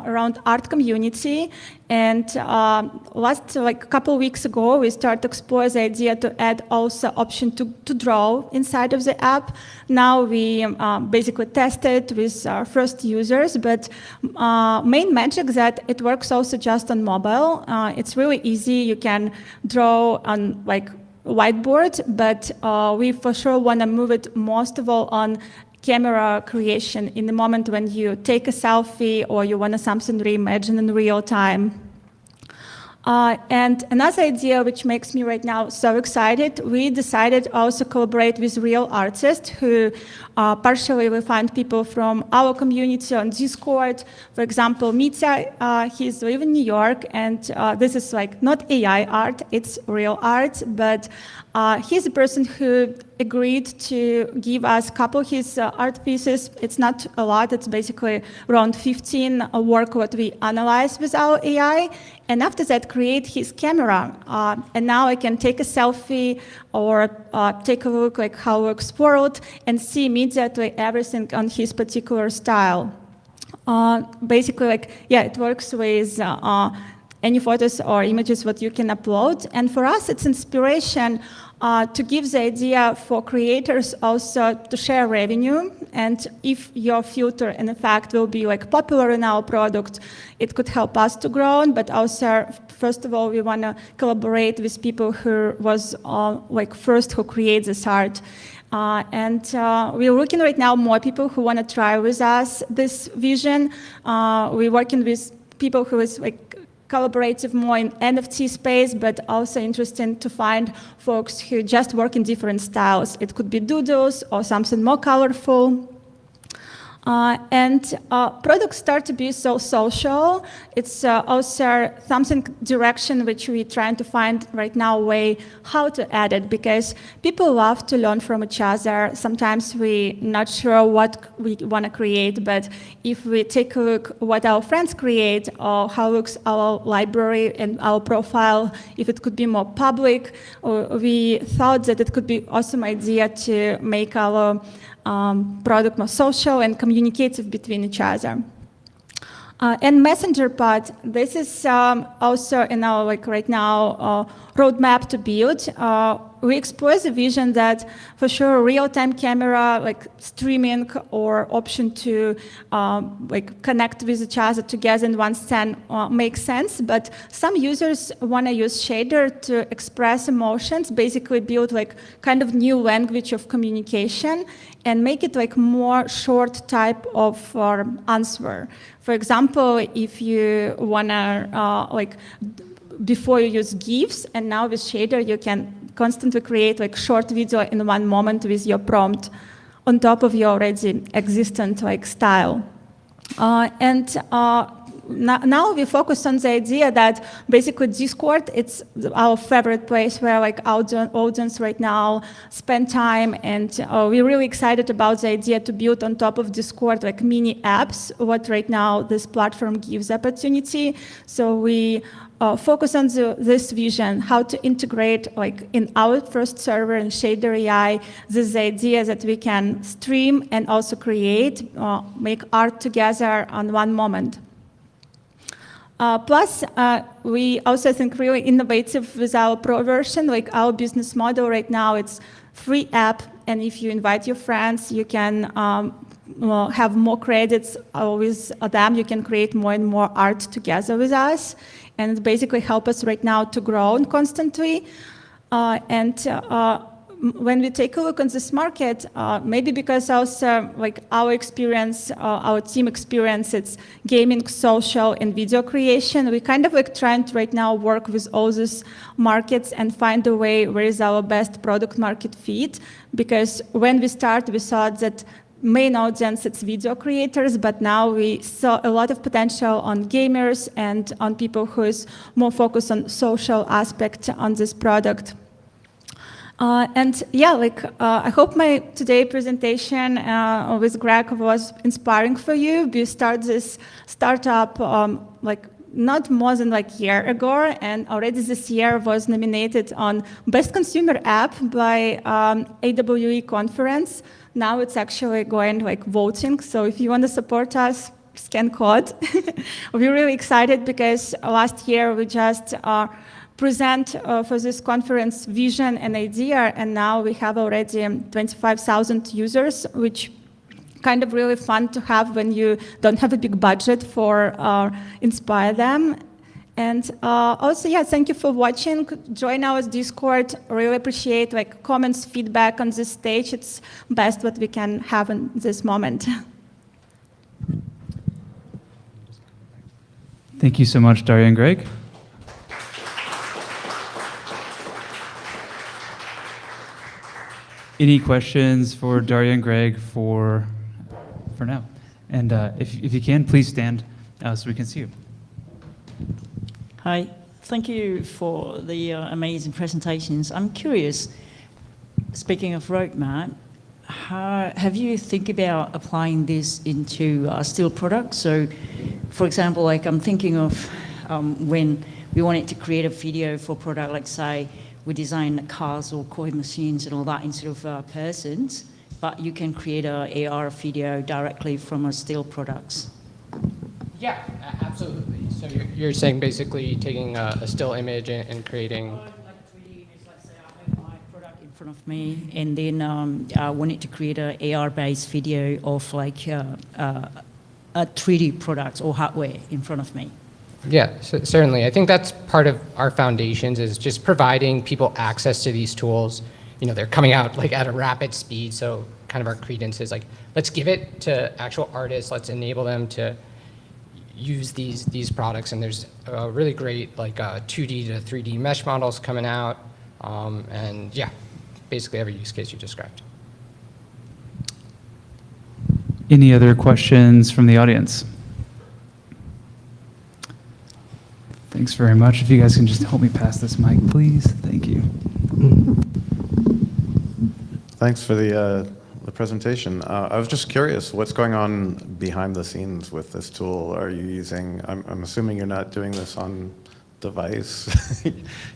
around art community. And last like couple weeks ago, we started to explore the idea to add also option to draw inside of the app. Now we basically tested with our first users, but main magic that it works also just on mobile. It's really easy. You can draw on like whiteboard, but we for sure want to move it most of all on camera creation in the moment when you take a selfie or you want to something reimagine in real time. And another idea which makes me right now so excited, we decided also collaborate with real artists who partially we find people from our community on Discord. For example, Mitya, he's live in New York, and this is like not AI art, it's real art, but he's a person who agreed to give us a couple of his art pieces. It's not a lot, it's basically around 15 work what we analyze with our AI. And after that, create his camera. And now I can take a selfie or take a look like how it works world and see immediately everything on his particular style. Basically, like, yeah, it works with any photos or images what you can upload. And for us, it's inspiration to give the idea for creators also to share revenue. And if your filter, in fact, will be like popular in our product, it could help us to grow. But also, first of all, we want to collaborate with people who was like first who create this art. We're working right now more people who want to try with us this vision. We're working with people who is like collaborative more in NFT space, but also interesting to find folks who just work in different styles. It could be doodles or something more colorful. Products start to be so social. It's also something direction which we're trying to find right now way how to add it, because people love to learn from each other. Sometimes we're not sure what we want to create, but if we take a look what our friends create or how looks our library and our profile, if it could be more public, we thought that it could be awesome idea to make our product more social and communicative between each other. And messenger part, this is also in our like right now roadmap to build. We explore the vision that for sure real-time camera, like streaming or option to like connect with each other together in one scene makes sense. But some users want to use shader to express emotions, basically build like kind of new language of communication and make it like more short type of answer. For example, if you want to like before you use GIFs, and now with shader you can constantly create like short video in one moment with your prompt on top of your already existent like style. Now we focus on the idea that basically Discord, it's our favorite place where like our audience right now spend time, and we're really excited about the idea to build on top of Discord like mini apps, what right now this platform gives opportunity. So we focus on this vision, how to integrate like in our first server in Shader AI, this idea that we can stream and also create, make art together on one moment. Plus, we also think really innovative with our pro version, like our business model right now, it's free app, and if you invite your friends, you can have more credits with them, you can create more and more art together with us, and basically help us right now to grow constantly. When we take a look on this market, maybe because also like our experience, our team experience, it's gaming, social, and video creation. We kind of like trying to right now work with all these markets and find a way where is our best product market fit. Because when we start, we thought that main audience, it's video creators, but now we saw a lot of potential on gamers and on people who is more focused on social aspect on this product. I hope my today presentation with Greg was inspiring for you. We start this startup like not more than like a year ago, and already this year was nominated on Best Consumer App by AWE conference. Now it's actually going like voting. So if you want to support us, scan code. We're really excited because last year we just present for this conference vision and idea, and now we have already 25,000 users, which kind of really fun to have when you don't have a big budget for inspire them. And also, yeah, thank you for watching. Join our Discord. Really appreciate like comments, feedback on this stage. It's best what we can have in this moment. Thank you so much, Darya and Greg. Any questions for Darya and Greg for now? And if you can, please stand so we can see you. Hi, thank you for the amazing presentations. I'm curious, speaking of roadmap, have you think about applying this into still products? So, for example, like I'm thinking of when we wanted to create a video for a product, like say, we design cars or coin machines and all that instead of persons, but you can create a AR video directly from a still products. Yeah, absolutely. So you're saying basically taking a still image and creating. Like 3D image, let's say I have my product in front of me, and then I wanted to create an AR-based video of like a 3D product or hardware in front of me. Yeah, certainly. I think that's part of our foundations is just providing people access to these tools. You know, they're coming out like at a rapid speed, so kind of our credence is like, let's give it to actual artists. Let's enable them to use these products. And there's really great like 2D to 3D mesh models coming out. And yeah, basically every use case you described. Any other questions from the audience? Thanks very much. If you guys can just help me pass this mic, please. Thank you. Thanks for the presentation. I was just curious, what's going on behind the scenes with this tool? Are you using, I'm assuming you're not doing this on device.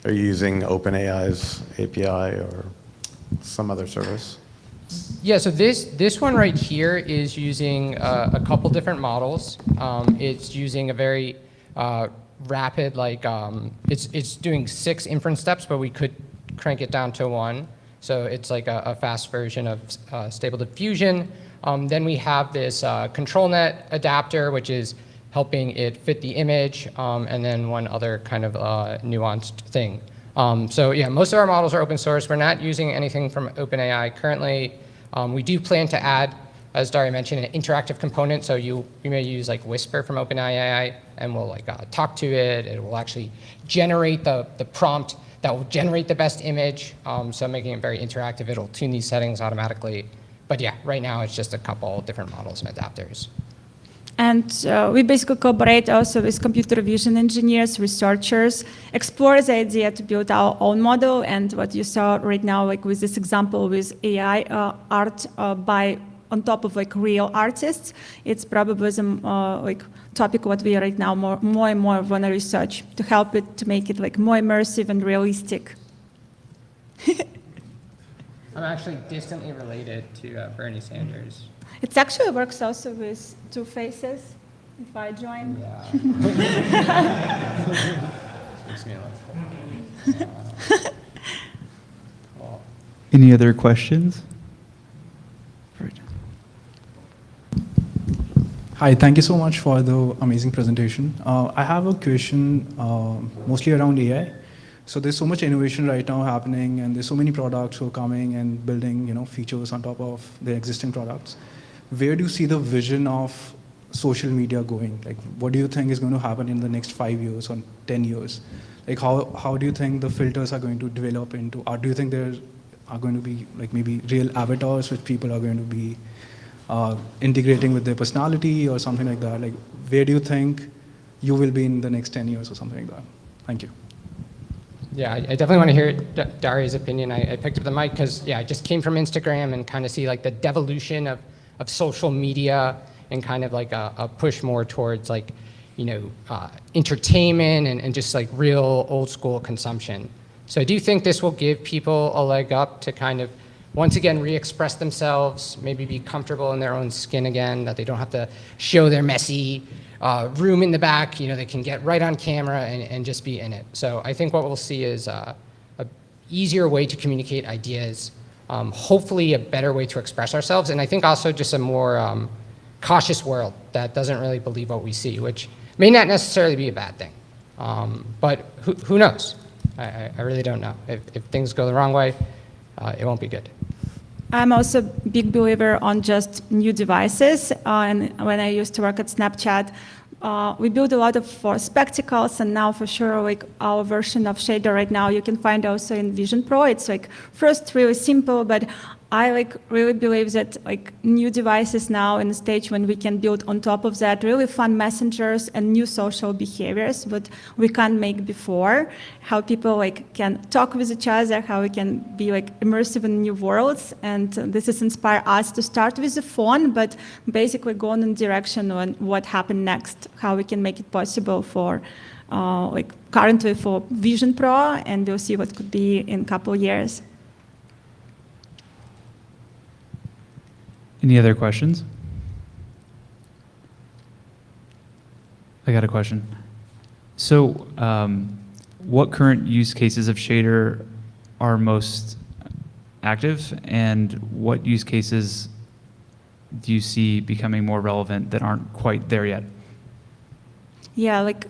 Are you using OpenAI's API or some other service? Yeah, so this one right here is using a couple different models. It's using a very rapid, like, it's doing 6 inference steps, but we could crank it down to 1. So it's like a fast version of Stable Diffusion. Then we have this ControlNet adapter, which is helping it fit the image, and then one other kind of nuanced thing. So yeah, most of our models are open source. We're not using anything from OpenAI currently. We do plan to add, as Darya mentioned, an interactive component. So you may use like Whisper from OpenAI, and we'll like talk to it. It will actually generate the prompt that will generate the best image. So making it very interactive. It'll tune these settings automatically. But yeah, right now it's just a couple different models and adapters. And we basically collaborate also with computer vision engineers, researchers, explore the idea to build our own model. And what you saw right now, like with this example with AI art by on top of like real artists, it's probably the like topic what we right now more and more want to research to help it to make it like more immersive and realistic. I'm actually distantly related to Bernie Sanders. It actually works also with Two Faces. If I join. Yeah. Makes me laugh. Cool. Any other questions? Right. Hi, thank you so much for the amazing presentation. I have a question mostly around AI. So there's so much innovation right now happening, and there's so many products who are coming and building, features on top of their existing products. Where do you see the vision of social media going? Like, what do you think is going to happen in the next 5 years or 10 years? Like, how do you think the filters are going to develop into, or do you think there are going to be like maybe real avatars which people are going to be integrating with their personality or something like that? Like, where do you think you will be in the next 10 years or something like that? Thank you. Yeah, I definitely want to hear Darya's opinion. I picked up the mic because, yeah, I just came from Instagram and kind of see like the devolution of social media and kind of like a push more towards like, entertainment and just like real old school consumption. So I do think this will give people a leg up to kind of, once again, re-express themselves, maybe be comfortable in their own skin again, that they don't have to show their messy room in the back. They can get right on camera and just be in it. So I think what we'll see is a easier way to communicate ideas, hopefully a better way to express ourselves, and I think also just a more cautious world that doesn't really believe what we see, which may not necessarily be a bad thing. But who knows? I really don't know. If things go the wrong way, it won't be good. I'm also a big believer on just new devices. And when I used to work at Snapchat, we built a lot of for spectacles, and now for sure, like our version of shader right now, you can find also in Vision Pro. It's like first really simple, but I like really believe that like new devices now in the stage when we can build on top of that really fun messengers and new social behaviors, what we can't make before, how people like can talk with each other, how we can be like immersive in new worlds. And this has inspired us to start with the phone, but basically go in a direction on what happened next, how we can make it possible for like currently for Vision Pro, and we'll see what could be in a couple of years. Any other questions? I got a question. So, what current use cases of shader are most active, and what use cases do you see becoming more relevant that aren't quite there yet? Yeah, like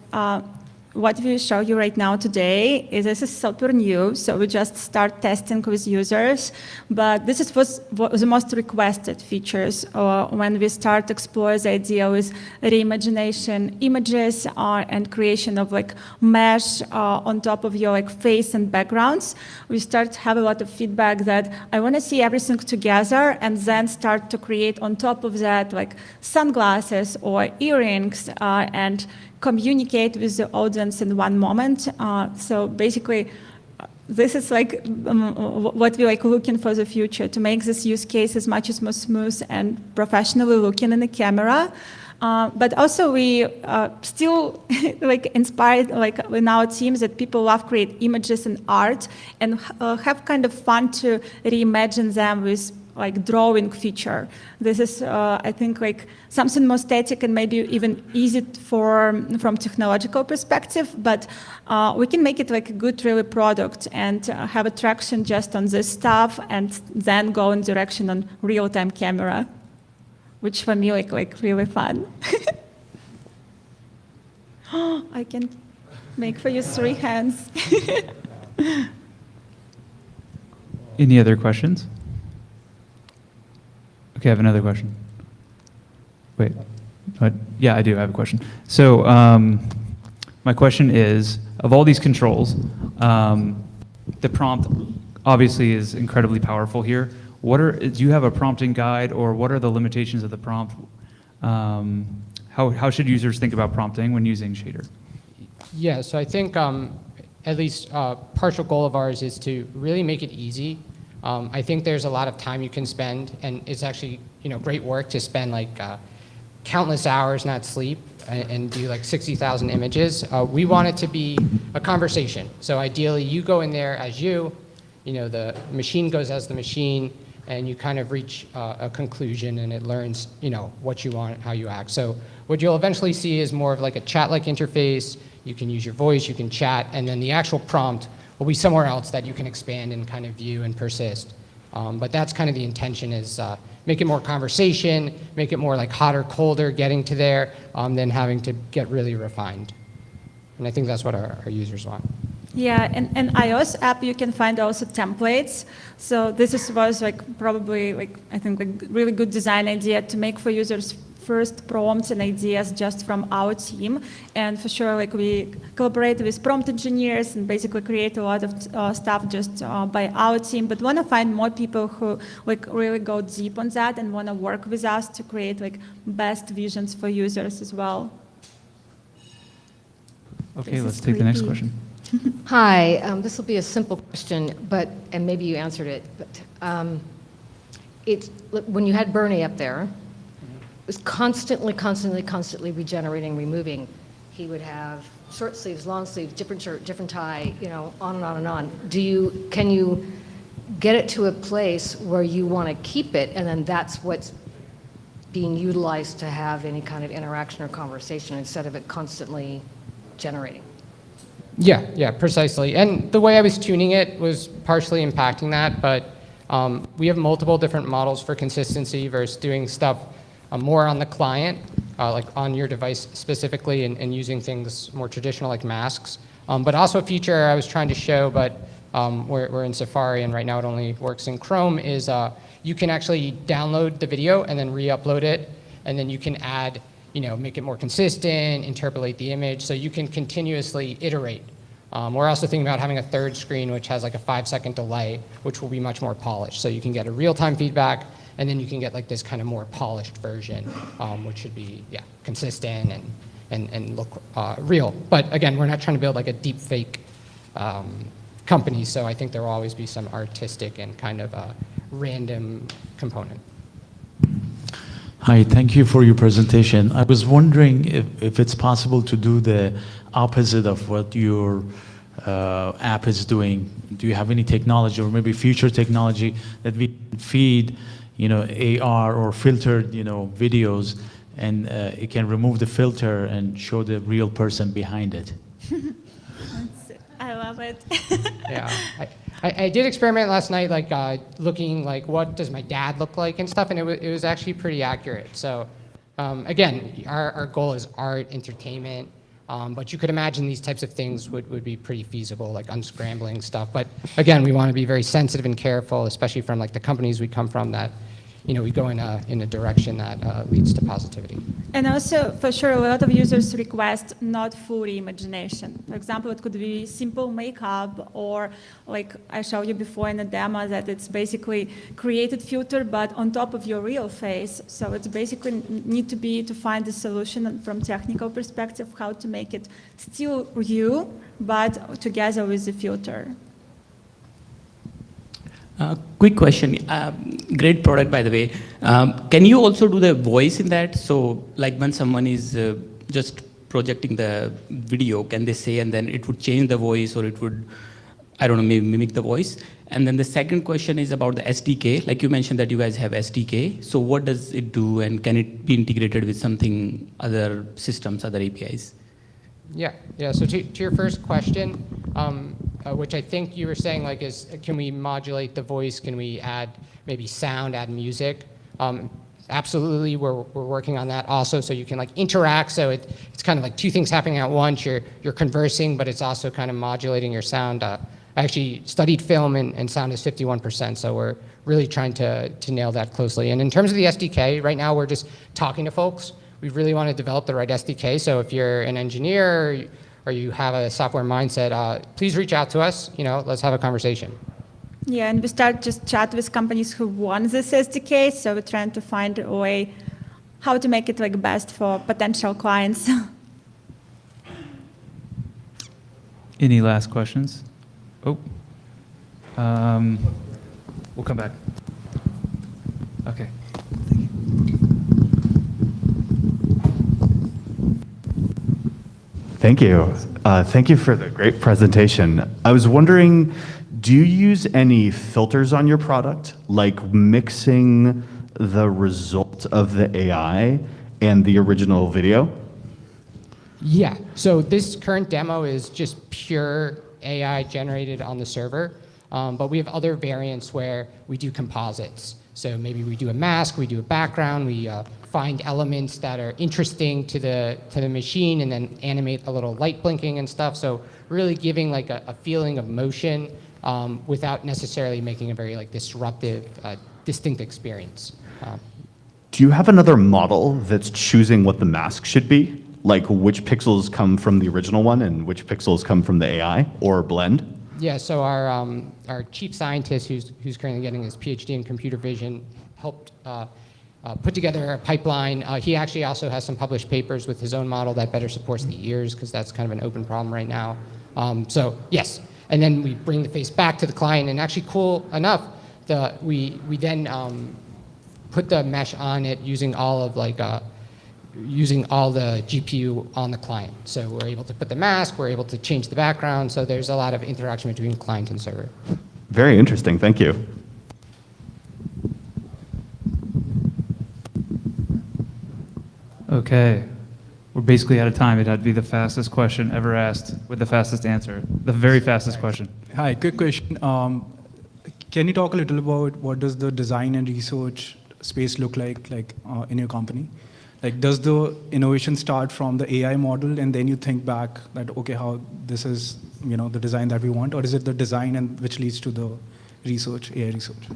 what we show you right now today is this is super new, so we just start testing with users, but this is was the most requested features when we start explore the idea with reimagination images and creation of like mesh on top of your like face and backgrounds. We start to have a lot of feedback that I want to see everything together and then start to create on top of that like sunglasses or earrings and communicate with the audience in one moment. So basically, this is like what we like looking for the future, to make this use case as much as more smooth and professionally looking in the camera. But also we still like inspired like in our teams that people love create images and art and have kind of fun to reimagine them with like drawing feature. This is, I think, like something more static and maybe even easy from technological perspective, but we can make it like a good really product and have a traction just on this stuff and then go in direction on real-time camera, which for me like really fun. I can make for you 3 hands. Any other questions? Okay, I have another question. Wait, what? Yeah, I do have a question. So my question is, of all these controls, the prompt obviously is incredibly powerful here. Do you have a prompting guide, or what are the limitations of the prompt? How should users think about prompting when using shader? Yeah, so I think at least a partial goal of ours is to really make it easy. I think there's a lot of time you can spend, and it's actually great work to spend like countless hours not sleep and do like 60,000 images. We want it to be a conversation. So ideally, you go in there as you, the machine goes as the machine, and you kind of reach a conclusion, and it learns what you want, how you act. So what you'll eventually see is more of like a chat-like interface. You can use your voice, you can chat, and then the actual prompt will be somewhere else that you can expand and kind of view and persist. But that's kind of the intention, is make it more conversation, make it more like hot or colder getting to there than having to get really refined. And I think that's what our users want. Yeah, and iOS app you can find also templates. So this was like probably like I think like really good design idea to make for users first prompts and ideas just from our team. And for sure, like we collaborate with prompt engineers and basically create a lot of stuff just by our team, but want to find more people who like really go deep on that and want to work with us to create like best visions for users as well. Okay, let's take the next question. Hi, this will be a simple question, and maybe you answered it, but when you had Bernie up there, it was constantly regenerating, removing. He would have short sleeves, long sleeves, different shirt, different tie, on and on and on. Can you get it to a place where you want to keep it, and then that's what's being utilized to have any kind of interaction or conversation instead of it constantly generating? Yeah, precisely. And the way I was tuning it was partially impacting that, but we have multiple different models for consistency versus doing stuff more on the client, like on your device specifically, and using things more traditional like masks. But also a feature I was trying to show, but we're in Safari and right now it only works in Chrome, is you can actually download the video and then re-upload it, and then you can add, make it more consistent, interpolate the image, so you can continuously iterate. We're also thinking about having a third screen which has like a 5-second delay, which will be much more polished. So you can get a real-time feedback, and then you can get like this kind of more polished version, which should be consistent and look real. But again, we're not trying to build like a deep fake company, so I think there will always be some artistic and kind of a random component. Hi, thank you for your presentation. I was wondering if it's possible to do the opposite of what your app is doing. Do you have any technology or maybe future technology that we can feed, AR or filtered, videos and it can remove the filter and show the real person behind it. I love it. Yeah, I did experiment last night, like looking like what does my dad look like and stuff, and it was actually pretty accurate. So again, our goal is art, entertainment, but you could imagine these types of things would be pretty feasible, like unscrambling stuff. But again, we want to be very sensitive and careful, especially from like the companies we come from, that we go in a direction that leads to positivity. And also, for sure, a lot of users request not full reimagination. For example, it could be simple makeup, or like I showed you before in the demo, that it's basically created filter, but on top of your real face. So it's basically need to find a solution from technical perspective, how to make it still you, but together with the filter. Quick question. Great product, by the way. Can you also do the voice in that? So, like when someone is just projecting the video, can they say, and then it would change the voice, or it would, I don't know, maybe mimic the voice? And then the second question is about the SDK. Like you mentioned that you guys have SDK. So what does it do, and can it be integrated with something, other systems, other APIs? Yeah. So to your first question, which I think you were saying, like, is can we modulate the voice? Can we add maybe sound, add music? Absolutely, we're working on that also. So you can like interact. So it's kind of like two things happening at once. You're conversing, but it's also kind of modulating your sound. I actually studied film, and sound is 51%. So we're really trying to nail that closely. And in terms of the SDK, right now we're just talking to folks. We really want to develop the right SDK. So if you're an engineer or you have a software mindset, please reach out to us. Let's have a conversation. Yeah, and we start just chat with companies who want this SDK. So we're trying to find a way how to make it like best for potential clients. Any last questions? Oh, we'll come back. Okay. Thank you. Thank you for the great presentation. I was wondering, do you use any filters on your product, like mixing the result of the AI and the original video? Yeah, so this current demo is just pure AI generated on the server, but we have other variants where we do composites. So maybe we do a mask, we do a background, we find elements that are interesting to the machine, and then animate a little light blinking and stuff. So really giving like a feeling of motion without necessarily making a very like disruptive, distinct experience. Do you have another model that's choosing what the mask should be? Like which pixels come from the original one and which pixels come from the AI, or blend? Yeah, so our chief scientist, who's currently getting his PhD in computer vision, helped put together a pipeline. He actually also has some published papers with his own model that better supports the ears, because that's kind of an open problem right now. So yes, and then we bring the face back to the client, and actually cool enough, we then put the mesh on it using all of using all the GPU on the client. So we're able to put the mask, we're able to change the background, so there's a lot of interaction between client and server. Very interesting, thank you. Okay, we're basically out of time. It had to be the fastest question ever asked with the fastest answer. The very fastest question. Hi, quick question. Can you talk a little about what does the design and research space look like in your company? Like, does the innovation start from the AI model, and then you think back that, okay, how this is, the design that we want, or is it the design and which leads to the research, AI research?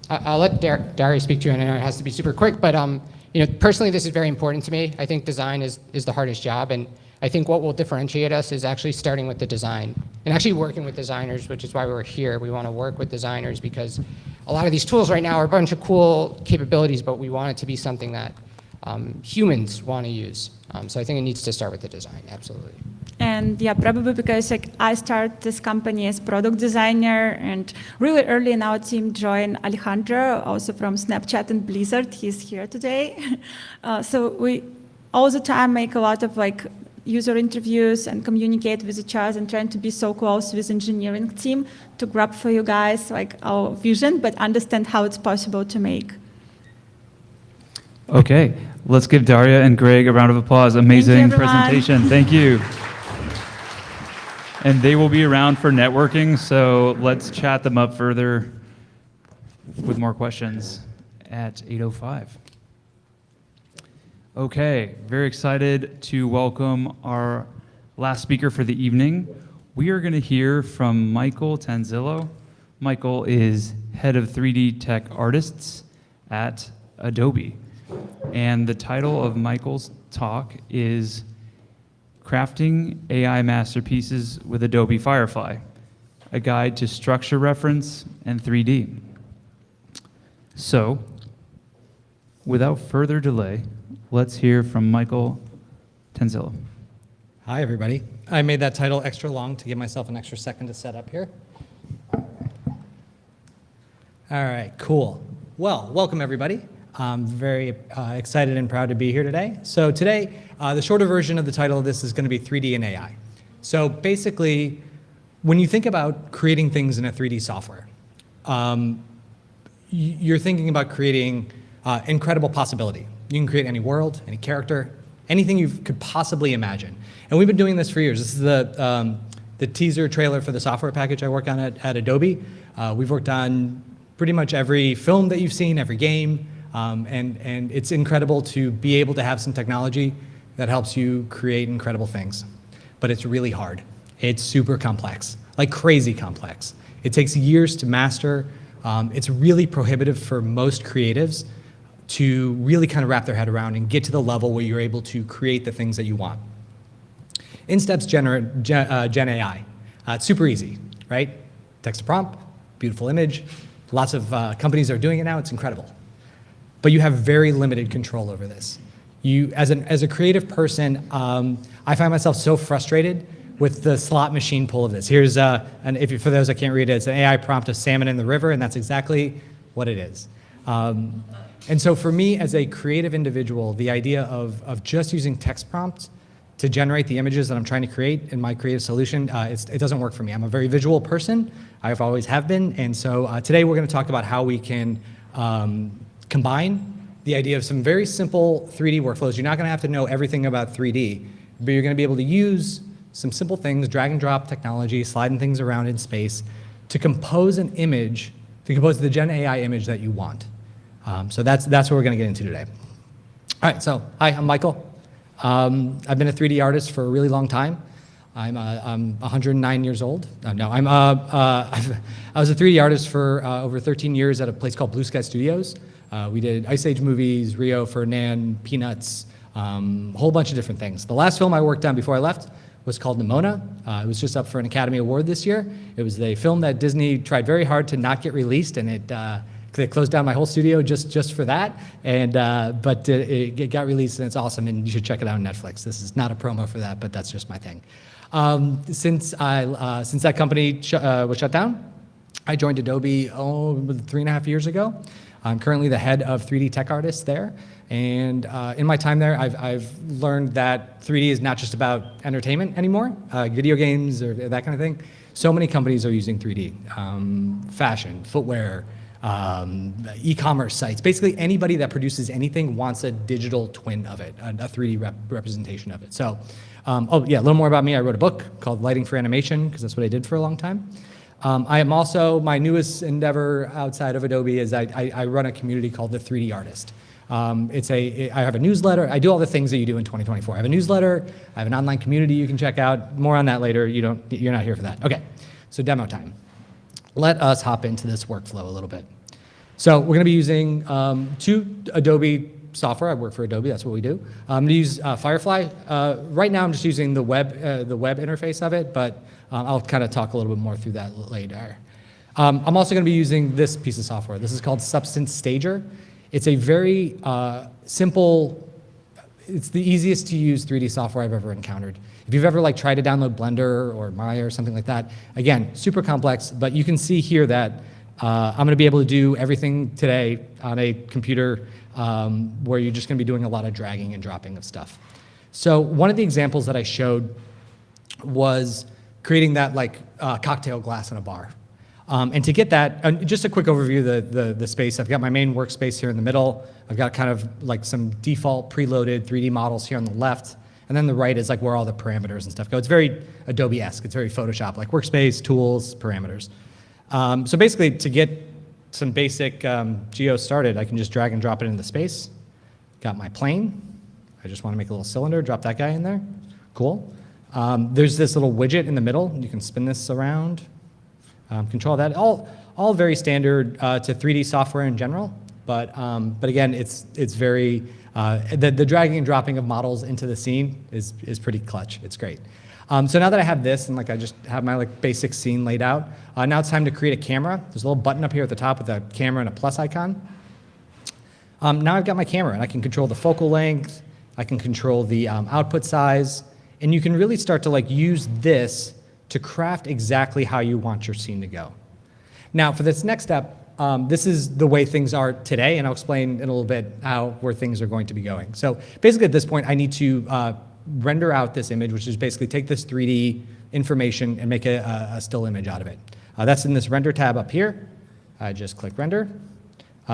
I'll let Darya speak to you, and I know it has to be super quick, but personally, this is very important to me. I think design is the hardest job, and I think what will differentiate us is actually starting with the design and actually working with designers, which is why we're here. We want to work with designers because a lot of these tools right now are a bunch of cool capabilities, but we want it to be something that humans want to use. So I think it needs to start with the design, absolutely. And yeah, probably because I started this company as product designer, and really early in our team joined Alejandro, also from Snapchat and Blizzard. He's here today. So we all the time make a lot of user interviews and communicate with each other, and trying to be so close with engineering team to grab for you guys our vision, but understand how it's possible to make. Okay, let's give Darya and Greg a round of applause. Amazing everyone. presentation. Thank you. And they will be around for networking, so let's chat them up further with more questions at 8:05. Okay, very excited to welcome our last speaker for the evening. We are going to hear from Michael Tanzillo. Michael is head of 3D tech artists at Adobe. And the title of Michael's talk is Crafting AI Masterpieces with Adobe Firefly, a guide to structure reference and 3D. So, without further delay, let's hear from Michael Tanzillo. Hi, everybody. I made that title extra long to give myself an extra second to set up here. All right, cool. Well, welcome, everybody. I'm very excited and proud to be here today. So today, the shorter version of the title of this is going to be 3D and AI. So basically, when you think about creating things in a 3D software, you're thinking about creating incredible possibility. You can create any world, any character, anything you could possibly imagine. And we've been doing this for years. This is the teaser trailer for the software package I work on at Adobe. We've worked on pretty much every film that you've seen, every game, and it's incredible to be able to have some technology that helps you create incredible things. But it's really hard. It's super complex, like crazy complex. It takes years to master. It's really prohibitive for most creatives to really kind of wrap their head around and get to the level where you're able to create the things that you want. In steps Gen AI. It's super easy, right? Text to prompt, beautiful image. Lots of companies are doing it now. It's incredible. But you have very limited control over this. You, as a creative person, I find myself so frustrated with the slot machine pull of this. Here's, and if for those that can't read it, it's an AI prompt of salmon in the river, and that's exactly what it is. And so for me, as a creative individual, the idea of just using text prompts to generate the images that I'm trying to create in my creative solution, it doesn't work for me. I'm a very visual person. I've always have been. And so today we're going to talk about how we can combine the idea of some very simple 3D workflows. You're not going to have to know everything about 3D, but you're going to be able to use some simple things, drag and drop technology, sliding things around in space to compose an image, to compose the Gen AI image that you want. So that's what we're going to get into today. All right, so hi, I'm Michael. I've been a 3D artist for a really long time. I'm 109 years old. No, I was a 3D artist for over 13 years at a place called Blue Sky Studios. We did Ice Age movies, Rio, Ferdinand, Peanuts, a whole bunch of different things. The last film I worked on before I left was called Nimona. It was just up for an Academy Award this year. It was the film that Disney tried very hard to not get released, and they closed down my whole studio just for that. And but it got released, and it's awesome, and you should check it out on Netflix. This is not a promo for that, but that's just my thing. Since that company was shut down, I joined Adobe 3.5 years ago. I'm currently the head of 3D tech artists there. And in my time there, I've learned that 3D is not just about entertainment anymore, video games or that kind of thing. So many companies are using 3D, fashion, footwear, e-commerce sites. Basically, anybody that produces anything wants a digital twin of it, a 3D representation of it. So, oh yeah, a little more about me. I wrote a book called Lighting for Animation, because that's what I did for a long time. I am also, my newest endeavor outside of Adobe is I run a community called the 3D Artist. I have a newsletter. I do all the things that you do in 2024. I have a newsletter. I have an online community you can check out. More on that later. You're not here for that. Okay, so demo time. Let us hop into this workflow a little bit. So we're going to be using two Adobe software. I work for Adobe. That's what we do. I'm going to use Firefly. Right now, I'm just using the web interface of it, but I'll kind of talk a little bit more through that later. I'm also going to be using this piece of software. This is called Substance Stager. It's a very simple, it's the easiest to use 3D software I've ever encountered. If you've ever tried to download Blender or Maya or something like that, again, super complex, but you can see here that I'm going to be able to do everything today on a computer where you're just going to be doing a lot of dragging and dropping of stuff. So one of the examples that I showed was creating that cocktail glass in a bar. And to get that, just a quick overview of the space. I've got my main workspace here in the middle. I've got kind of like some default preloaded 3D models here on the left. And then the right is like where all the parameters and stuff go. It's very Adobe-esque. It's very Photoshop, like workspace, tools, parameters. So basically, to get some basic geo started, I can just drag and drop it into the space. Got my plane. I just want to make a little cylinder, drop that guy in there. Cool. There's this little widget in the middle. You can spin this around, control that. All very standard to 3D software in general. But again, it's very, the dragging and dropping of models into the scene is pretty clutch. It's great. So now that I have this and like I just have my like basic scene laid out, now it's time to create a camera. There's a little button up here at the top with a camera and a plus icon. Now I've got my camera and I can control the focal length, I can control the output size, and you can really start to like use this to craft exactly how you want your scene to go. Now for this next step, this is the way things are today, and I'll explain in a little bit where things are going to be going. So basically at this point, I need to render out this image, which is basically take this 3D information and make a still image out of it. That's in this render tab up here. I just click render.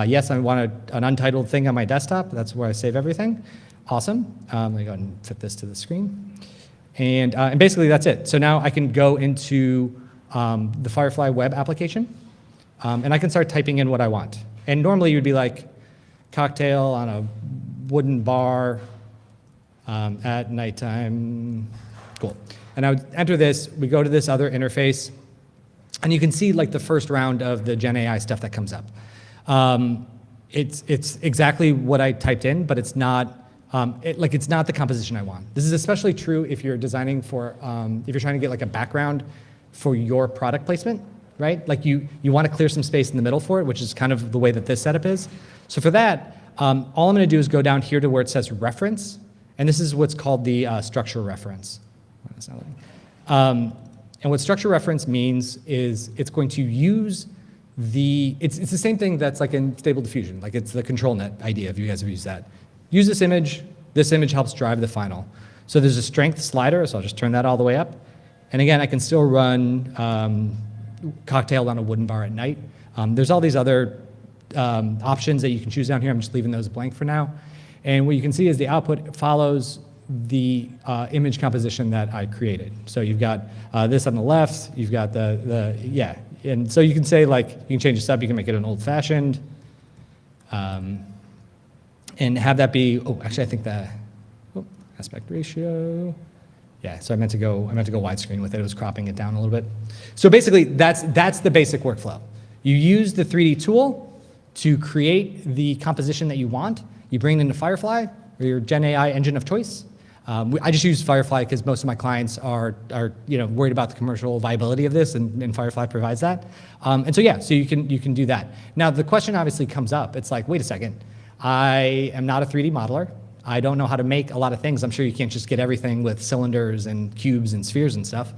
Yes, I want an untitled thing on my desktop. That's where I save everything. Awesome. Let me go ahead and fit this to the screen. And basically that's it. So now I can go into the Firefly web application, and I can start typing in what I want. And normally you'd be like, cocktail on a wooden bar at nighttime. Cool. And I would enter this. We go to this other interface, and you can see like the first round of the Gen AI stuff that comes up. It's exactly what I typed in, but it's not. It's not the composition I want. This is especially true if you're designing for, if you're trying to get like a background for your product placement, right? Like you want to clear some space in the middle for it, which is kind of the way that this setup is. So for that, all I'm going to do is go down here to where it says reference, and this is what's called the structure reference. And what structure reference means is it's going to use it's the same thing that's like in Stable Diffusion, like it's the control net idea, if you guys have used that. Use this image helps drive the final. So there's a strength slider, so I'll just turn that all the way up. And again, I can still run cocktail on a wooden bar at night. There's all these other options that you can choose down here. I'm just leaving those blank for now. And what you can see is the output follows the image composition that I created. So you've got this on the left, you've got yeah. And so you can say like, you can change this up, you can make it an old fashioned, and have that be, actually I think aspect ratio. Yeah, so I meant to go widescreen with it. It was cropping it down a little bit. So basically, that's the basic workflow. You use the 3D tool to create the composition that you want. You bring it into Firefly, or your Gen AI engine of choice. I just use Firefly because most of my clients are worried about the commercial viability of this, and Firefly provides that. And so yeah, so you can do that. Now the question obviously comes up. It's like, wait a second, I am not a 3D modeler. I don't know how to make a lot of things. I'm sure you can't just get everything with cylinders and cubes and spheres and stuff.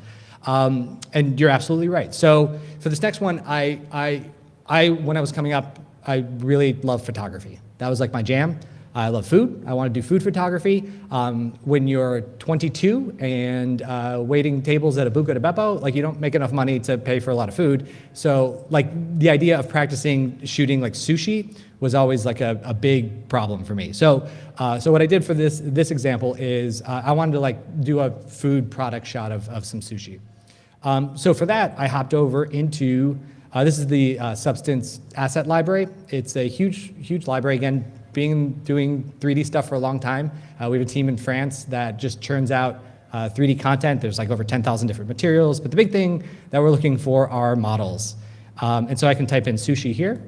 And you're absolutely right. So for this next one, when I was coming up, I really loved photography. That was like my jam. I love food. I want to do food photography. When you're 22 and waiting tables at a Buca de Beppo, like you don't make enough money to pay for a lot of food. So like the idea of practicing shooting like sushi was always like a big problem for me. So what I did for this example is I wanted to like do a food product shot of some sushi. So for that, I hopped over into, this is the Substance Asset Library. It's a huge library, again, doing 3D stuff for a long time. We have a team in France that just churns out 3D content. There's like over 10,000 different materials, but the big thing that we're looking for are models. And so I can type in sushi here.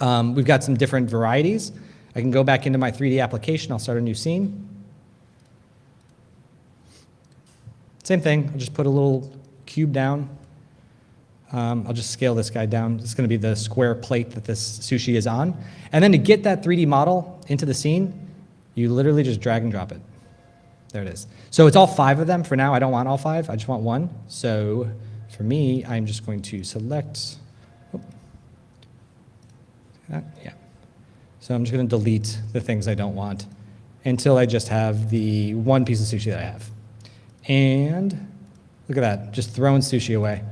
We've got some different varieties. I can go back into my 3D application. I'll start a new scene. Same thing, I'll just put a little cube down. I'll just scale this guy down. It's going to be the square plate that this sushi is on. And then to get that 3D model into the scene, you literally just drag and drop it. There it is. So it's all 5 of them for now. I don't want all 5. I just want 1. So for me, I'm just going to select, yeah. So I'm just going to delete the things I don't want until I just have the 1 piece of sushi that I have. And look at that, just throwing sushi away.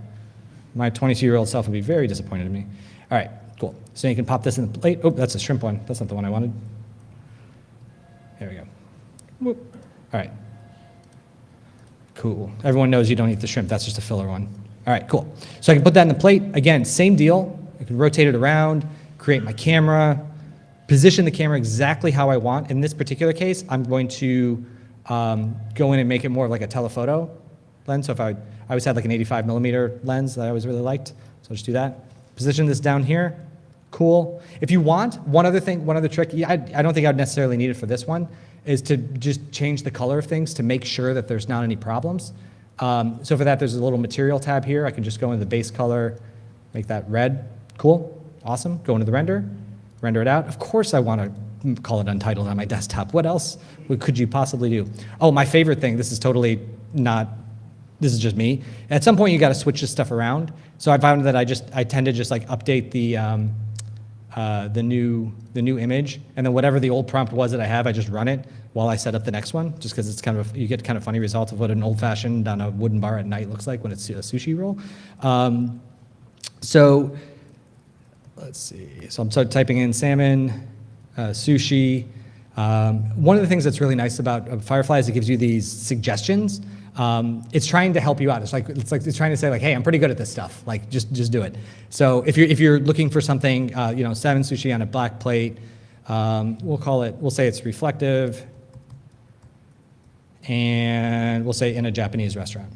My 22-year-old self would be very disappointed in me. All right, cool. So you can pop this in the plate. Oh, that's a shrimp one. That's not the one I wanted. There we go. Whoop. All right. Cool. Everyone knows you don't eat the shrimp. That's just a filler one. All right, cool. So I can put that in the plate. Again, same deal. I can rotate it around, create my camera, position the camera exactly how I want. In this particular case, I'm going to go in and make it more of like a telephoto lens. So if I always had like an 85 millimeter lens that I always really liked. So I'll just do that. Position this down here. Cool. If you want, one other trick, I don't think I'd necessarily need it for this one, is to just change the color of things to make sure that there's not any problems. So for that, there's a little material tab here. I can just go into the base color, make that red. Cool. Awesome. Go into the render it out. Of course I want to call it Untitled on my desktop. What else could you possibly do? Oh, my favorite thing, this is just me. At some point you got to switch this stuff around. So I found that I tend to just like update the new image, and then whatever the old prompt was that I have, I just run it while I set up the next one, just because it's you get kind of funny results of what an old-fashioned on a wooden bar at night looks like when it's a sushi roll. So let's see. So I'm typing in salmon, sushi. One of the things that's really nice about Firefly is it gives you these suggestions. It's trying to help you out. It's trying to say like, hey, I'm pretty good at this stuff. Like, just do it. So if you're looking for something, salmon sushi on a black plate, we'll say it's reflective, and we'll say in a Japanese restaurant.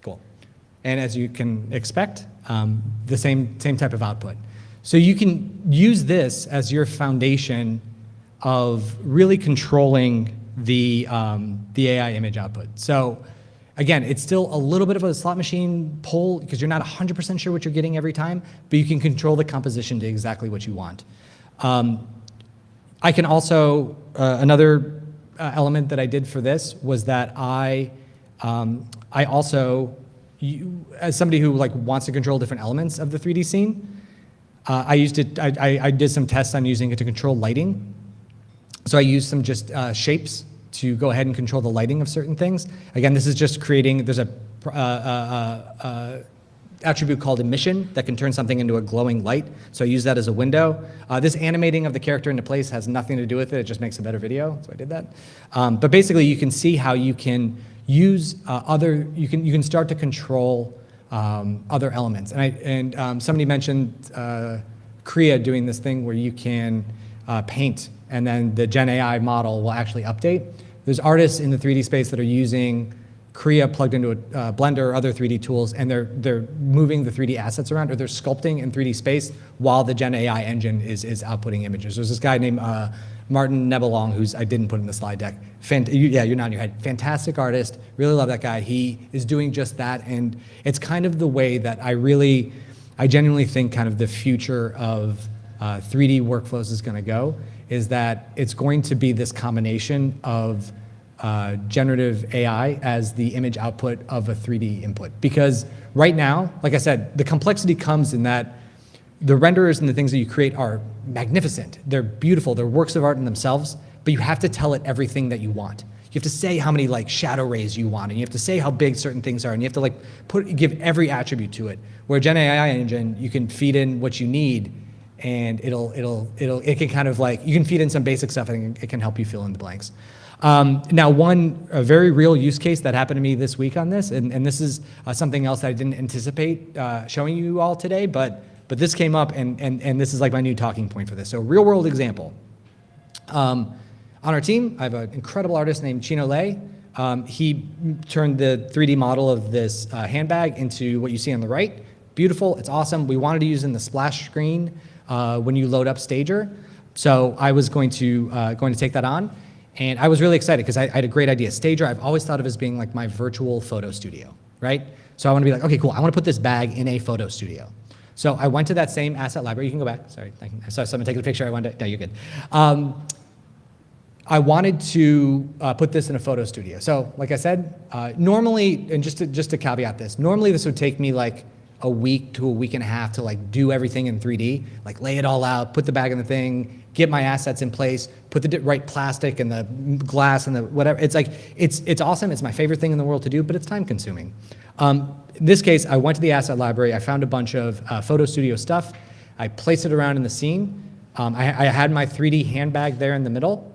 Cool. And as you can expect, the same type of output. So you can use this as your foundation of really controlling the AI image output. So again, it's still a little bit of a slot machine pull because you're not 100% sure what you're getting every time, but you can control the composition to exactly what you want. I can also, another element that I did for this was that I also, as somebody who wants to control different elements of the 3D scene, I did some tests on using it to control lighting. So I used some just shapes to go ahead and control the lighting of certain things. Again, this is just creating, there's a attribute called emission that can turn something into a glowing light. So I use that as a window. This animating of the character into place has nothing to do with it. It just makes a better video, so I did that. But basically you can see how you can use you can start to control other elements. And somebody mentioned Kriya doing this thing where you can paint, and then the Gen AI model will actually update. There's artists in the 3D space that are using Kriya plugged into a Blender or other 3D tools, and they're moving the 3D assets around, or they're sculpting in 3D space while the Gen AI engine is outputting images. There's this guy named Martin Nebelong, who's I didn't put in the slide deck. Yeah, you're nodding your head. Fantastic artist. Really love that guy. He is doing just that, and it's kind of the way that I genuinely think kind of the future of 3D workflows is going to go, is that it's going to be this combination of generative AI as the image output of a 3D input. Because right now, like I said, the complexity comes in that the renderers and the things that you create are magnificent. They're beautiful. They're works of art in themselves, but you have to tell it everything that you want. You have to say how many shadow rays you want, and you have to say how big certain things are, and you have to give every attribute to it. Where Gen AI engine, you can feed in what you need, and it can kind of you can feed in some basic stuff, and it can help you fill in the blanks. Now, a very real use case that happened to me this week on this, and this is something else that I didn't anticipate showing you all today, but this came up, and this is my new talking point for this. So, real world example. On our team, I have an incredible artist named Chino Lei. He turned the 3D model of this handbag into what you see on the right. Beautiful, it's awesome. We wanted to use it in the splash screen when you load up Stager. So I was going to take that on, and I was really excited because I had a great idea. Stager, I've always thought of as being my virtual photo studio, right? So I want to be okay, cool, I want to put this bag in a photo studio. So I went to that same asset library. You can go back, sorry. I saw someone taking a picture, no, you're good. I wanted to put this in a photo studio. So like I said, normally, and just to caveat this, normally this would take me a a week to a week and a half to like do everything in 3D, like lay it all out, put the bag in the thing, get my assets in place, put the right plastic and the glass and the whatever. It's like, it's awesome. It's my favorite thing in the world to do, but it's time consuming. In this case, I went to the asset library. I found a bunch of photo studio stuff. I placed it around in the scene. I had my 3D handbag there in the middle.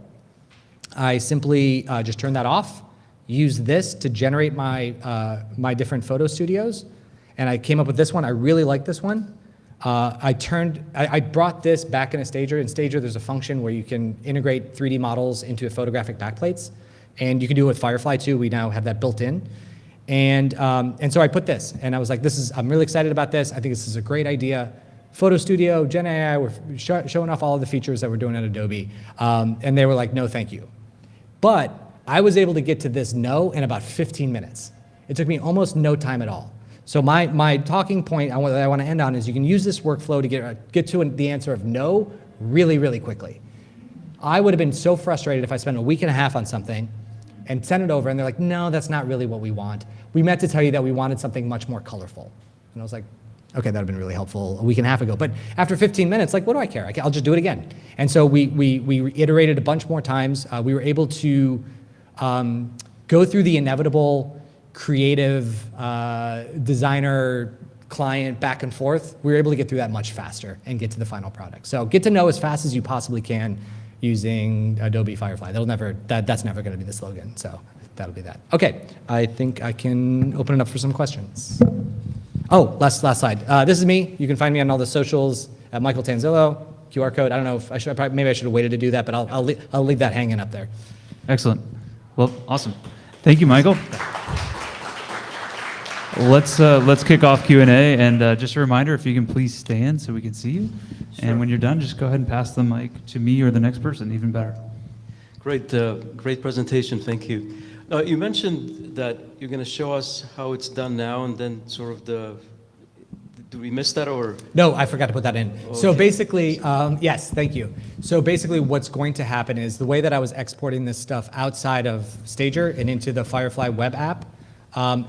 I simply just turned that off, used this to generate my, my different photo studios, and I came up with this one. I really like this one. I brought this back in a Stager. In Stager, there's a function where you can integrate 3D models into photographic backplates, and you can do it with Firefly too. We now have that built in. And so I put this, and I was like, I'm really excited about this. I think this is a great idea. Photo Studio, Gen AI, we're showing off all of the features that we're doing at Adobe. And they were like, no, thank you. But I was able to get to this no in about 15 minutes. It took me almost no time at all. So my talking point that I want to end on is you can use this workflow to get to the answer of no really, really quickly. I would have been so frustrated if I spent a week and a half on something and sent it over and they're like, no, that's not really what we want. We meant to tell you that we wanted something much more colorful. And I was like, okay, that would have been really helpful a week and a half ago. But after 15 minutes, like, what do I care? I'll just do it again. And so we iterated a bunch more times. We were able to go through the inevitable creative designer client back and forth. We were able to get through that much faster and get to the final product. So get to know as fast as you possibly can using Adobe Firefly. That's never going to be the slogan. So that'll be that. Okay, I think I can open it up for some questions. Oh, last slide. This is me. You can find me on all the socials at Michael Tanzillo, QR code. I don't know if maybe I should have waited to do that, but I'll leave that hanging up there. Excellent. Well, awesome. Thank you, Michael. Let's kick off Q&A, and just a reminder, if you can please stand so we can see you. Sure. And when you're done, just go ahead and pass the mic to me or the next person, even better. Great presentation, thank you. You mentioned that you're going to show us how it's done now, and then sort of did we miss that, or? No, I forgot to put that in. Okay. So basically, yes, thank you. So basically what's going to happen is the way that I was exporting this stuff outside of Stager and into the Firefly web app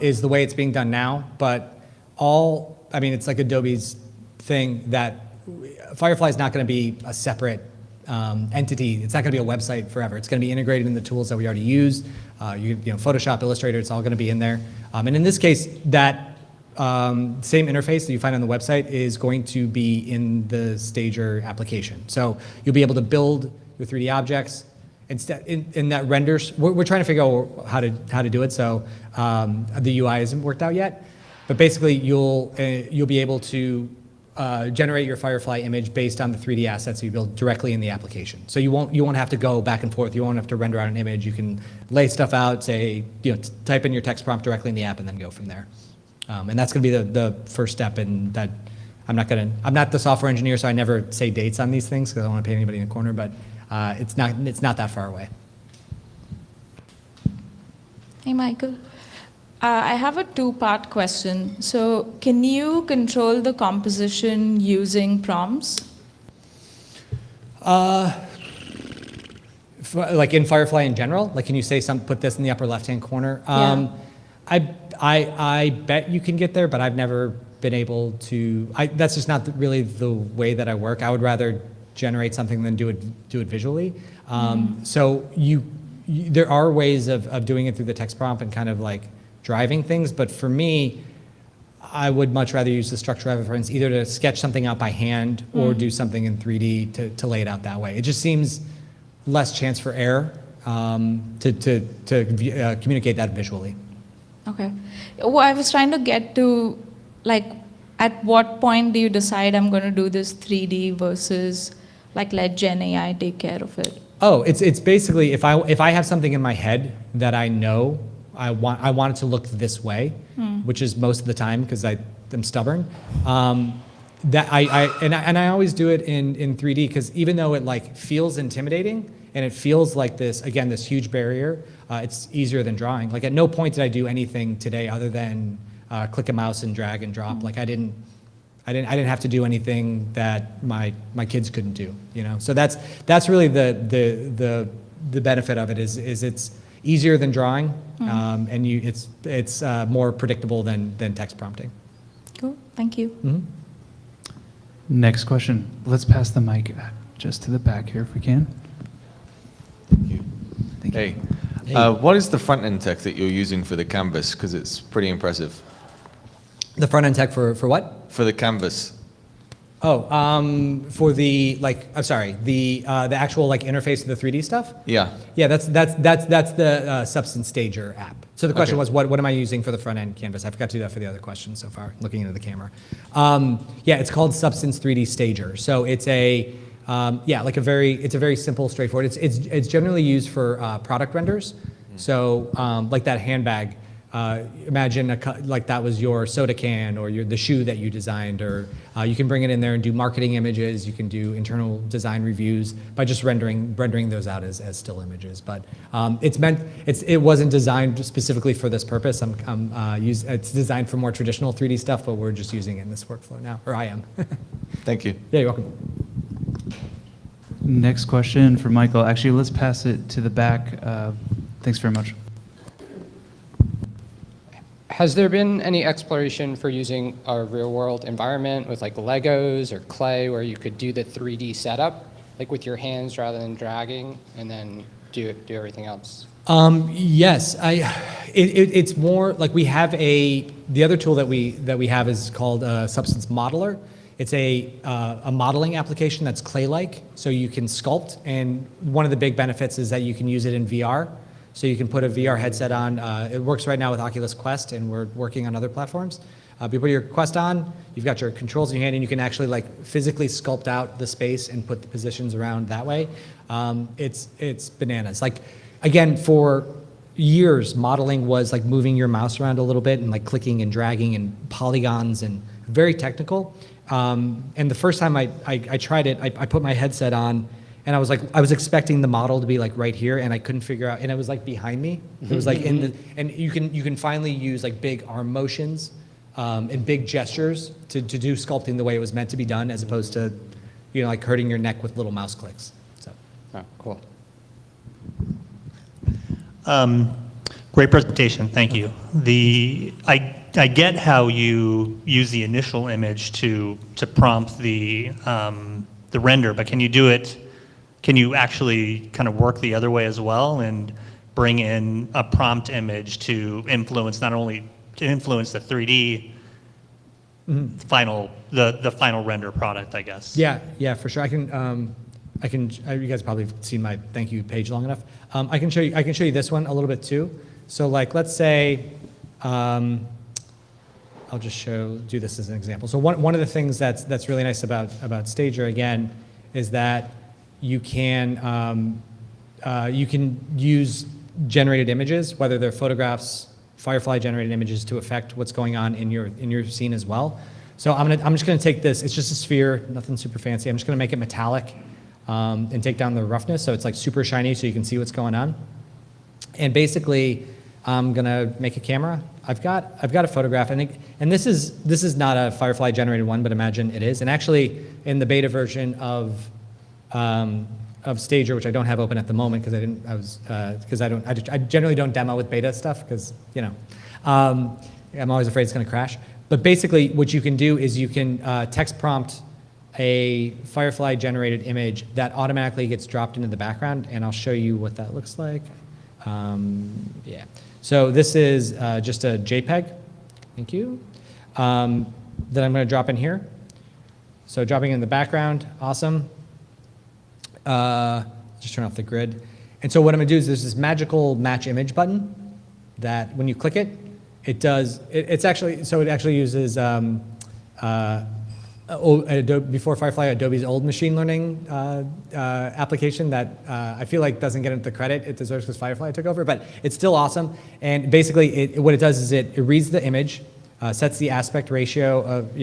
is the way it's being done now, but it's like Adobe's thing that Firefly is not going to be a separate entity. It's not going to be a website forever. It's going to be integrated in the tools that we already use. Photoshop, Illustrator, it's all going to be in there. And in this case, that same interface that you find on the website is going to be in the Stager application. So you'll be able to build your 3D objects. Instead, in that renders, we're trying to figure out how to do it. So the UI isn't worked out yet, but basically you'll be able to generate your Firefly image based on the 3D assets you build directly in the application. So you won't have to go back and forth. You won't have to render out an image. You can lay stuff out, say, type in your text prompt directly in the app and then go from there. And that's going to be the first step in that. I'm not the software engineer, so I never say dates on these things because I don't want to paint anybody in a corner, but it's not that far away. Hey, Michael. I have a two-part question. So can you control the composition using prompts? Like in Firefly in general? Like, can you say put this in the upper left-hand corner? Yeah. I bet you can get there, but I've never been able to. That's just not really the way that I work. I would rather generate something than do it visually. So there are ways of doing it through the text prompt and kind of like driving things, but for me, I would much rather use the structure reference either to sketch something out by hand or do something in 3D to lay it out that way. It just seems less chance for error to communicate that visually. Okay. Well, I was trying to get to, like, at what point do you decide I'm going to do this 3D versus, like, let Gen AI take care of it? Oh, it's basically if I have something in my head that I know I want it to look this way, which is most of the time because I am stubborn. That I always do it in 3D because even though it like feels intimidating and it feels like this huge barrier, it's easier than drawing. Like at no point did I do anything today other than click a mouse and drag and drop. Like I didn't have to do anything that my kids couldn't do. So that's really the benefit of it is it's easier than drawing, and it's more predictable than text prompting. Cool. Thank you. Next question. Let's pass the mic just to the back here if we can. Thank you. Hey, what is the front-end tech that you're using for the canvas? Because it's pretty impressive. The front-end tech for what? For the canvas. Oh, for the the actual like interface to the 3D stuff. Yeah. Yeah, that's the Substance Stager app. So the question Okay. was, what am I using for the front end canvas? I forgot to do that for the other question so far. Looking into the camera. Yeah, it's called Substance 3D Stager. So it's a it's a very simple, straightforward. It's generally used for product renders. So like that handbag. Imagine like that was your soda can or the shoe that you designed, or you can bring it in there and do marketing images. You can do internal design reviews by just rendering those out as still images. But it wasn't designed specifically for this purpose. It's designed for more traditional 3D stuff, but we're just using it in this workflow now, or I am. Thank you. Yeah, you're welcome. Next question for Michael. Actually, let's pass it to the back. Thanks very much. Has there been any exploration for using a real-world environment with like Legos or clay where you could do the 3D setup, like with your hands rather than dragging, and then do everything else? Yes, it's more like we have the other tool that we have is called Substance Modeler. It's a modeling application that's clay-like, so you can sculpt, and one of the big benefits is that you can use it in VR. So you can put a VR headset on. It works right now with Oculus Quest, and we're working on other platforms. You put your Quest on, you've got your controls in your hand, and you can actually like physically sculpt out the space and put the positions around that way. It's bananas. Like, again, for years, modeling was like moving your mouse around a little bit and like clicking and dragging and polygons and very technical. And the first time I tried it, I put my headset on, and I was expecting the model to be like right here, and I couldn't figure out, and it was like behind me. It was like and you can finally use like big arm motions and big gestures to do sculpting the way it was meant to be done, as opposed to, like hurting your neck with little mouse clicks. So, cool. Great presentation, thank you. I get how you use the initial image to prompt the render, but can you actually kind of work the other way as well and bring in a prompt image to influence not only the 3D final render product, I guess? Yeah, for sure. I can. You guys have probably seen my thank you page long enough. I can show you this one a little bit too. So like, let's say, I'll just do this as an example. So one of the things that's really nice about Stager again is that you can use generated images, whether they're photographs, Firefly generated images, to affect what's going on in your scene as well. So I'm just gonna take this. It's just a sphere, nothing super fancy. I'm just gonna make it metallic and take down the roughness so it's like super shiny so you can see what's going on. And basically, I'm gonna make a camera. I've got a photograph, and this is not a Firefly generated one, but imagine it is. And actually, in the beta version of Stager, which I don't have open at the moment because I generally don't demo with beta stuff because I'm always afraid it's going to crash. But basically, what you can do is you can text prompt a Firefly generated image that automatically gets dropped into the background, and I'll show you what that looks like. Yeah. So this is just a JPEG. Thank you. That I'm going to drop in here. So dropping in the background, awesome. Just turn off the grid. And so what I'm gonna do is there's this magical match image button that when you click it, it actually uses Adobe, before Firefly, Adobe's old machine learning application that I feel like doesn't get into the credit it deserves because Firefly took over, but it's still awesome. And basically what it does is it reads the image, sets the aspect ratio of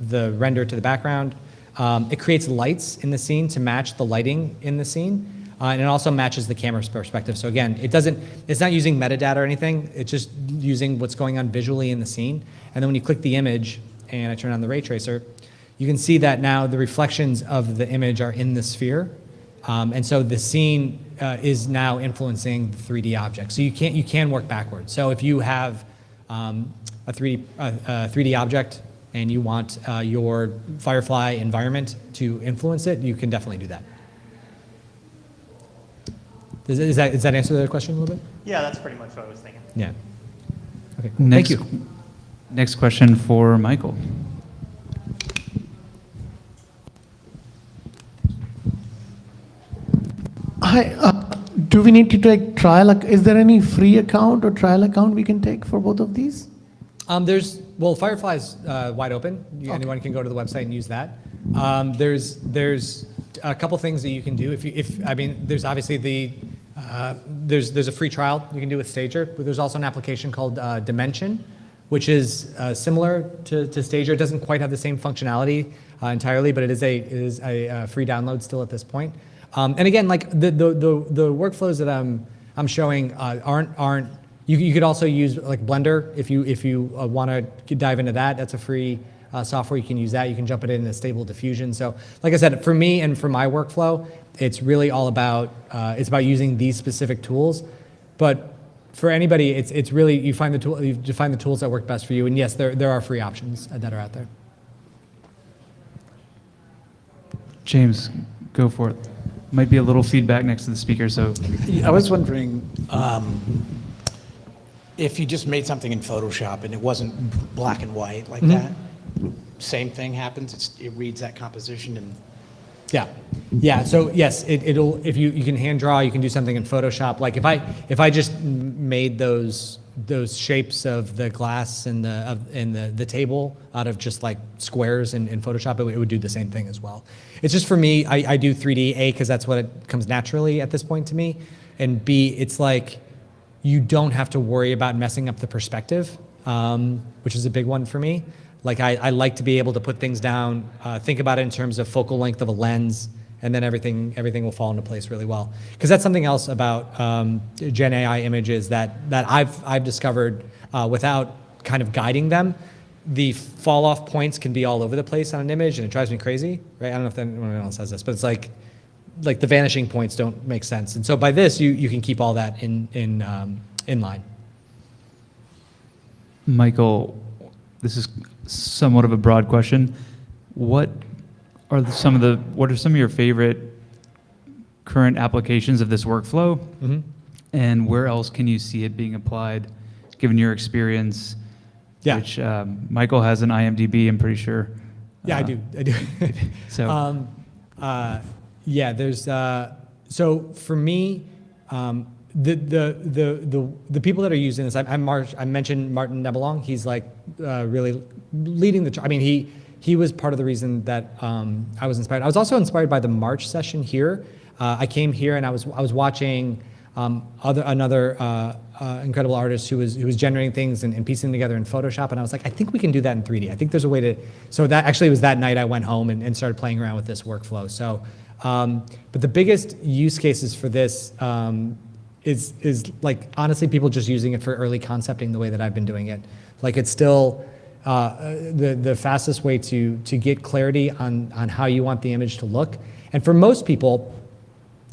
the render to the background. It creates lights in the scene to match the lighting in the scene, and it also matches the camera's perspective. So again, it's not using metadata or anything. It's just using what's going on visually in the scene. And then when you click the image and I turn on the ray tracer, you can see that now the reflections of the image are in the sphere, and so the scene is now influencing the 3D object. So you can work backwards. So if you have a 3D object and you want your Firefly environment to influence it, you can definitely do that. Does that answer the question a little bit? Yeah, that's pretty much what I was thinking. Yeah. Okay, cool. Thank you. Next question for Michael. Hi, do we need to take trial? Is there any free account or trial account we can take for both of these? Well, Firefly's wide open. Anyone can go to the website and use that. There's a couple things that you can do. There's obviously there's a free trial you can do with Stager, but there's also an application called Dimension, which is similar to Stager. It doesn't quite have the same functionality entirely, but it is a free download still at this point. And again, like the workflows that I'm showing aren't. You could also use like Blender if you want to dive into that. That's a free software. You can use that. You can jump it in a Stable Diffusion. So, like I said, for me and for my workflow, it's really all about using these specific tools. But for anybody, it's really you find the tools that work best for you. And yes, there are free options that are out there. James, go for it. Might be a little feedback next to the speaker, so. I was wondering if you just made something in Photoshop and it wasn't black and white like that, same thing happens. It reads that composition and. Yeah. So yes, it'll if you can hand draw, you can do something in Photoshop. Like if I just made those shapes of the glass and the table out of just like squares in Photoshop, it would do the same thing as well. It's just for me, I do 3D, A, because that's what it comes naturally at this point to me, and B, it's like you don't have to worry about messing up the perspective, which is a big one for me. Like I like to be able to put things down, think about it in terms of focal length of a lens, and then everything will fall into place really well. Because that's something else about Gen AI images that I've discovered without kind of guiding them. The fall off points can be all over the place on an image, and it drives me crazy. Right? I don't know if anyone else has this, but it's like the vanishing points don't make sense. And so by this, you can keep all that in line. Michael, this is somewhat of a broad question. What are some of your favorite current applications of this workflow? Mm-hmm. And where else can you see it being applied, given your experience? Yeah. Which Michael has an IMDb, I'm pretty sure. Yeah, I do. So. Yeah, there's so for me, the people that are using this, I mentioned Martin Nebelong. He's like really leading the. I mean, he was part of the reason that I was inspired. I was also inspired by the March session here. I came here and I was watching another incredible artist who was generating things and piecing them together in Photoshop, and I was like, I think we can do that in 3D. I think there's a way to. So that actually was that night I went home and started playing around with this workflow. So, but the biggest use cases for this is like honestly people just using it for early concepting the way that I've been doing it. Like it's still the fastest way to get clarity on how you want the image to look. And for most people,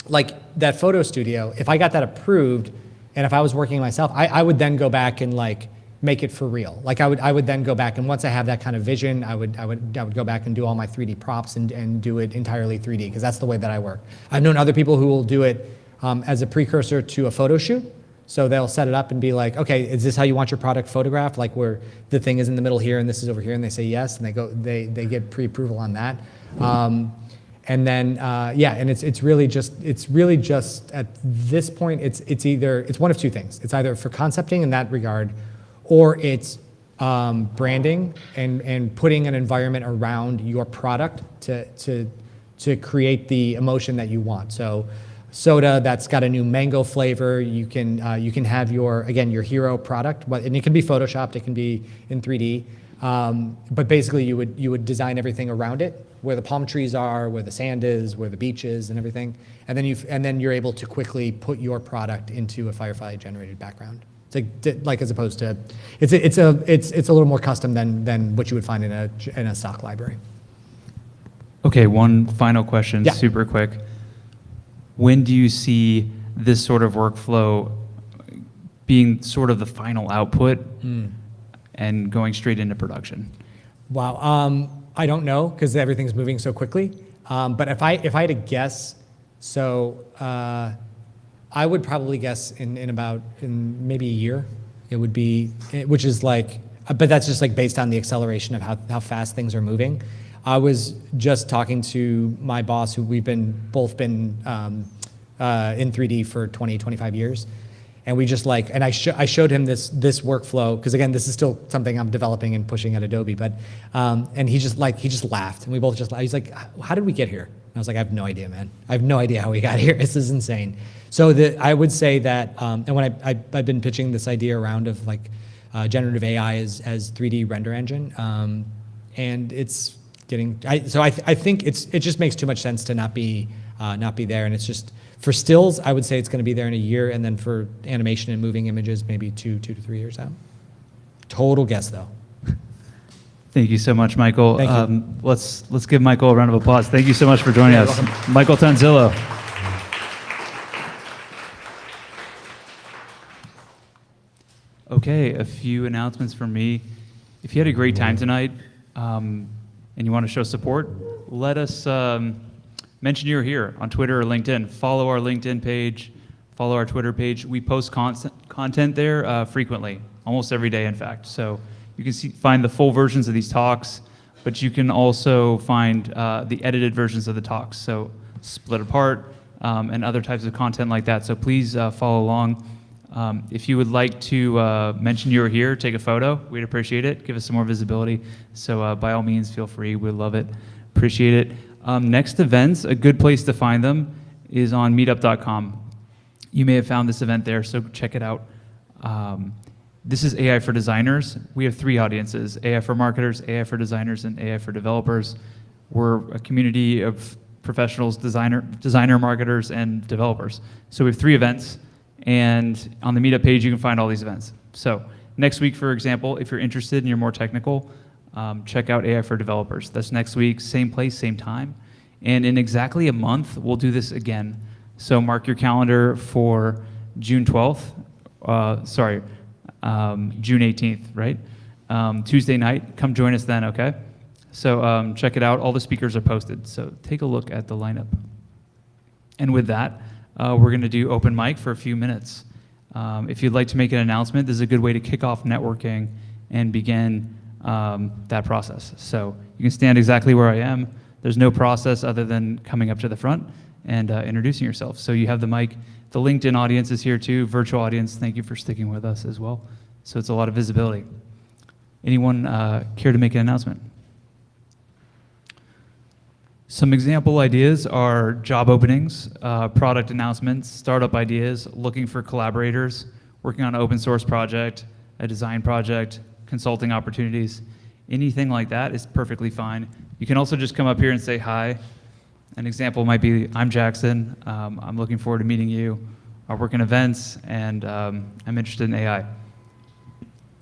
like that photo studio, if I got that approved and if I was working myself, I would then go back and like make it for real. Like I would then go back and once I have that kind of vision, I would go back and do all my 3D props and do it entirely 3D because that's the way that I work. I've known other people who will do it as a precursor to a photo shoot. So they'll set it up and be like, okay, is this how you want your product photographed? Like where the thing is in the middle here and this is over here, and they say yes, and they get pre-approval on that. And then and it's really just at this point it's one of two things. It's either for concepting in that regard, or it's branding and putting an environment around your product to create the emotion that you want. So soda that's got a new mango flavor, you can have your hero product, and it can be photoshopped, it can be in 3D, but basically you would design everything around it, where the palm trees are, where the sand is, where the beach is, and everything, and then you're able to quickly put your product into a Firefly generated background. It's like as opposed to it's a little more custom than what you would find in a stock library. Okay, one final question, Yeah. super quick. When do you see this sort of workflow being sort of the final output and going straight into production? Wow. I don't know because everything's moving so quickly. But if I had to guess, so I would probably guess in maybe a year, it would be, which is like, but that's just like based on the acceleration of how fast things are moving. I was just talking to my boss, who we've both been in 3D for 20, 25 years. And we just like, and I showed him this workflow, because again, this is still something I'm developing and pushing at Adobe, but, and he just laughed, and we both just laughed. He's like, how did we get here? And I was like, I have no idea, man. I have no idea how we got here. This is insane. So I would say that, and when I've been pitching this idea around of like generative AI as 3D render engine, and it's getting, so I think it just makes too much sense to not be there, and it's just, for stills, I would say it's going to be there in a year, and then for animation and moving images, maybe 2 to 3 years out. Total guess, though. Thank you so much, Michael. Thank you. Let's give Michael a round of applause. Thank you so much for joining us. Welcome. Michael Tanzillo. Okay, a few announcements from me. If you had a great time tonight and you want to show support, let us mention you're here on Twitter or LinkedIn. Follow our LinkedIn page, follow our Twitter page. We post content there frequently, almost every day, in fact. So you can find the full versions of these talks, but you can also find the edited versions of the talks, so split apart and other types of content like that. So please follow along. If you would like to mention you're here, take a photo, we'd appreciate it. Give us some more visibility. So by all means, feel free. We'd love it. Appreciate it. Next events, a good place to find them is on meetup.com. You may have found this event there, so check it out. This is AI for designers. We have 3 audiences: AI for marketers, AI for designers, and AI for developers. We're a community of professionals, designer marketers, and developers. So we have 3 events, and on the meetup page, you can find all these events. So next week, for example, if you're interested and you're more technical, check out AI for developers. That's next week, same place, same time. And in exactly a month, we'll do this again. So mark your calendar for June 12th, June 18th, right? Tuesday night, come join us then, okay? So check it out, all the speakers are posted. So take a look at the lineup. And with that, we're gonna do open mic for a few minutes. If you'd like to make an announcement, this is a good way to kick off networking and begin that process. So you can stand exactly where I am. There's no process other than coming up to the front and introducing yourself. So you have the mic. The LinkedIn audience is here too, virtual audience. Thank you for sticking with us as well. So it's a lot of visibility. Anyone care to make an announcement? Some example ideas are job openings, product announcements, startup ideas, looking for collaborators, working on an open source project, a design project, consulting opportunities. Anything like that is perfectly fine. You can also just come up here and say hi. An example might be, I'm Jackson. I'm looking forward to meeting you. I work in events, and I'm interested in AI.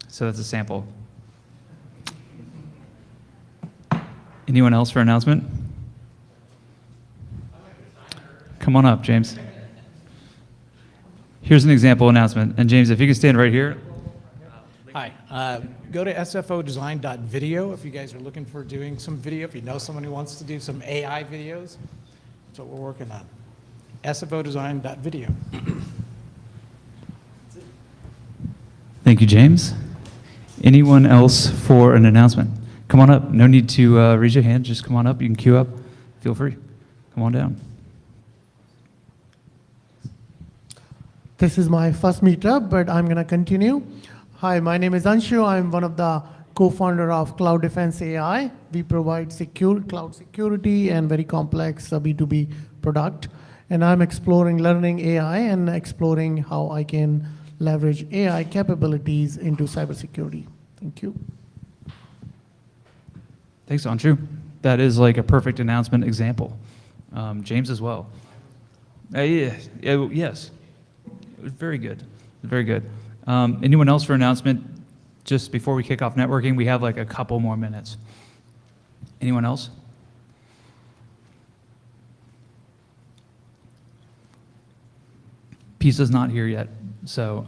So that's a sample. Anyone else for announcement? Come on up, James. Here's an example announcement. And James, if you could stand right here. Hi. Go to sfodesign.video if you guys are looking for doing some video. If you know someone who wants to do some AI videos, that's what we're working on. sfodesign.video. Thank you, James. Anyone else for an announcement? Come on up. No need to raise your hand. Just come on up. You can queue up. Feel free. Come on down. This is my first meetup, but I'm going to continue. Hi, my name is Anshu. I'm one of the co-founder of Cloud Defense AI. We provide secure cloud security and very complex B2B product. And I'm exploring learning AI and exploring how I can leverage AI capabilities into cybersecurity. Thank you. Thanks, Anshu. That is like a perfect announcement example. James as well. Yes. It was very good. Very good. Anyone else for announcement? Just before we kick off networking, we have like a couple more minutes. Anyone else? Pizza's not here yet, so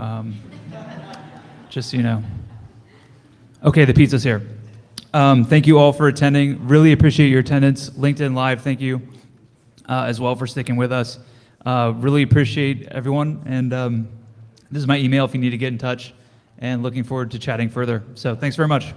just so you know. Okay, the pizza's here. Thank you all for attending. Really appreciate your attendance. LinkedIn Live, thank you as well for sticking with us. Really appreciate everyone. And this is my email if you need to get in touch. And looking forward to chatting further. So thanks very much.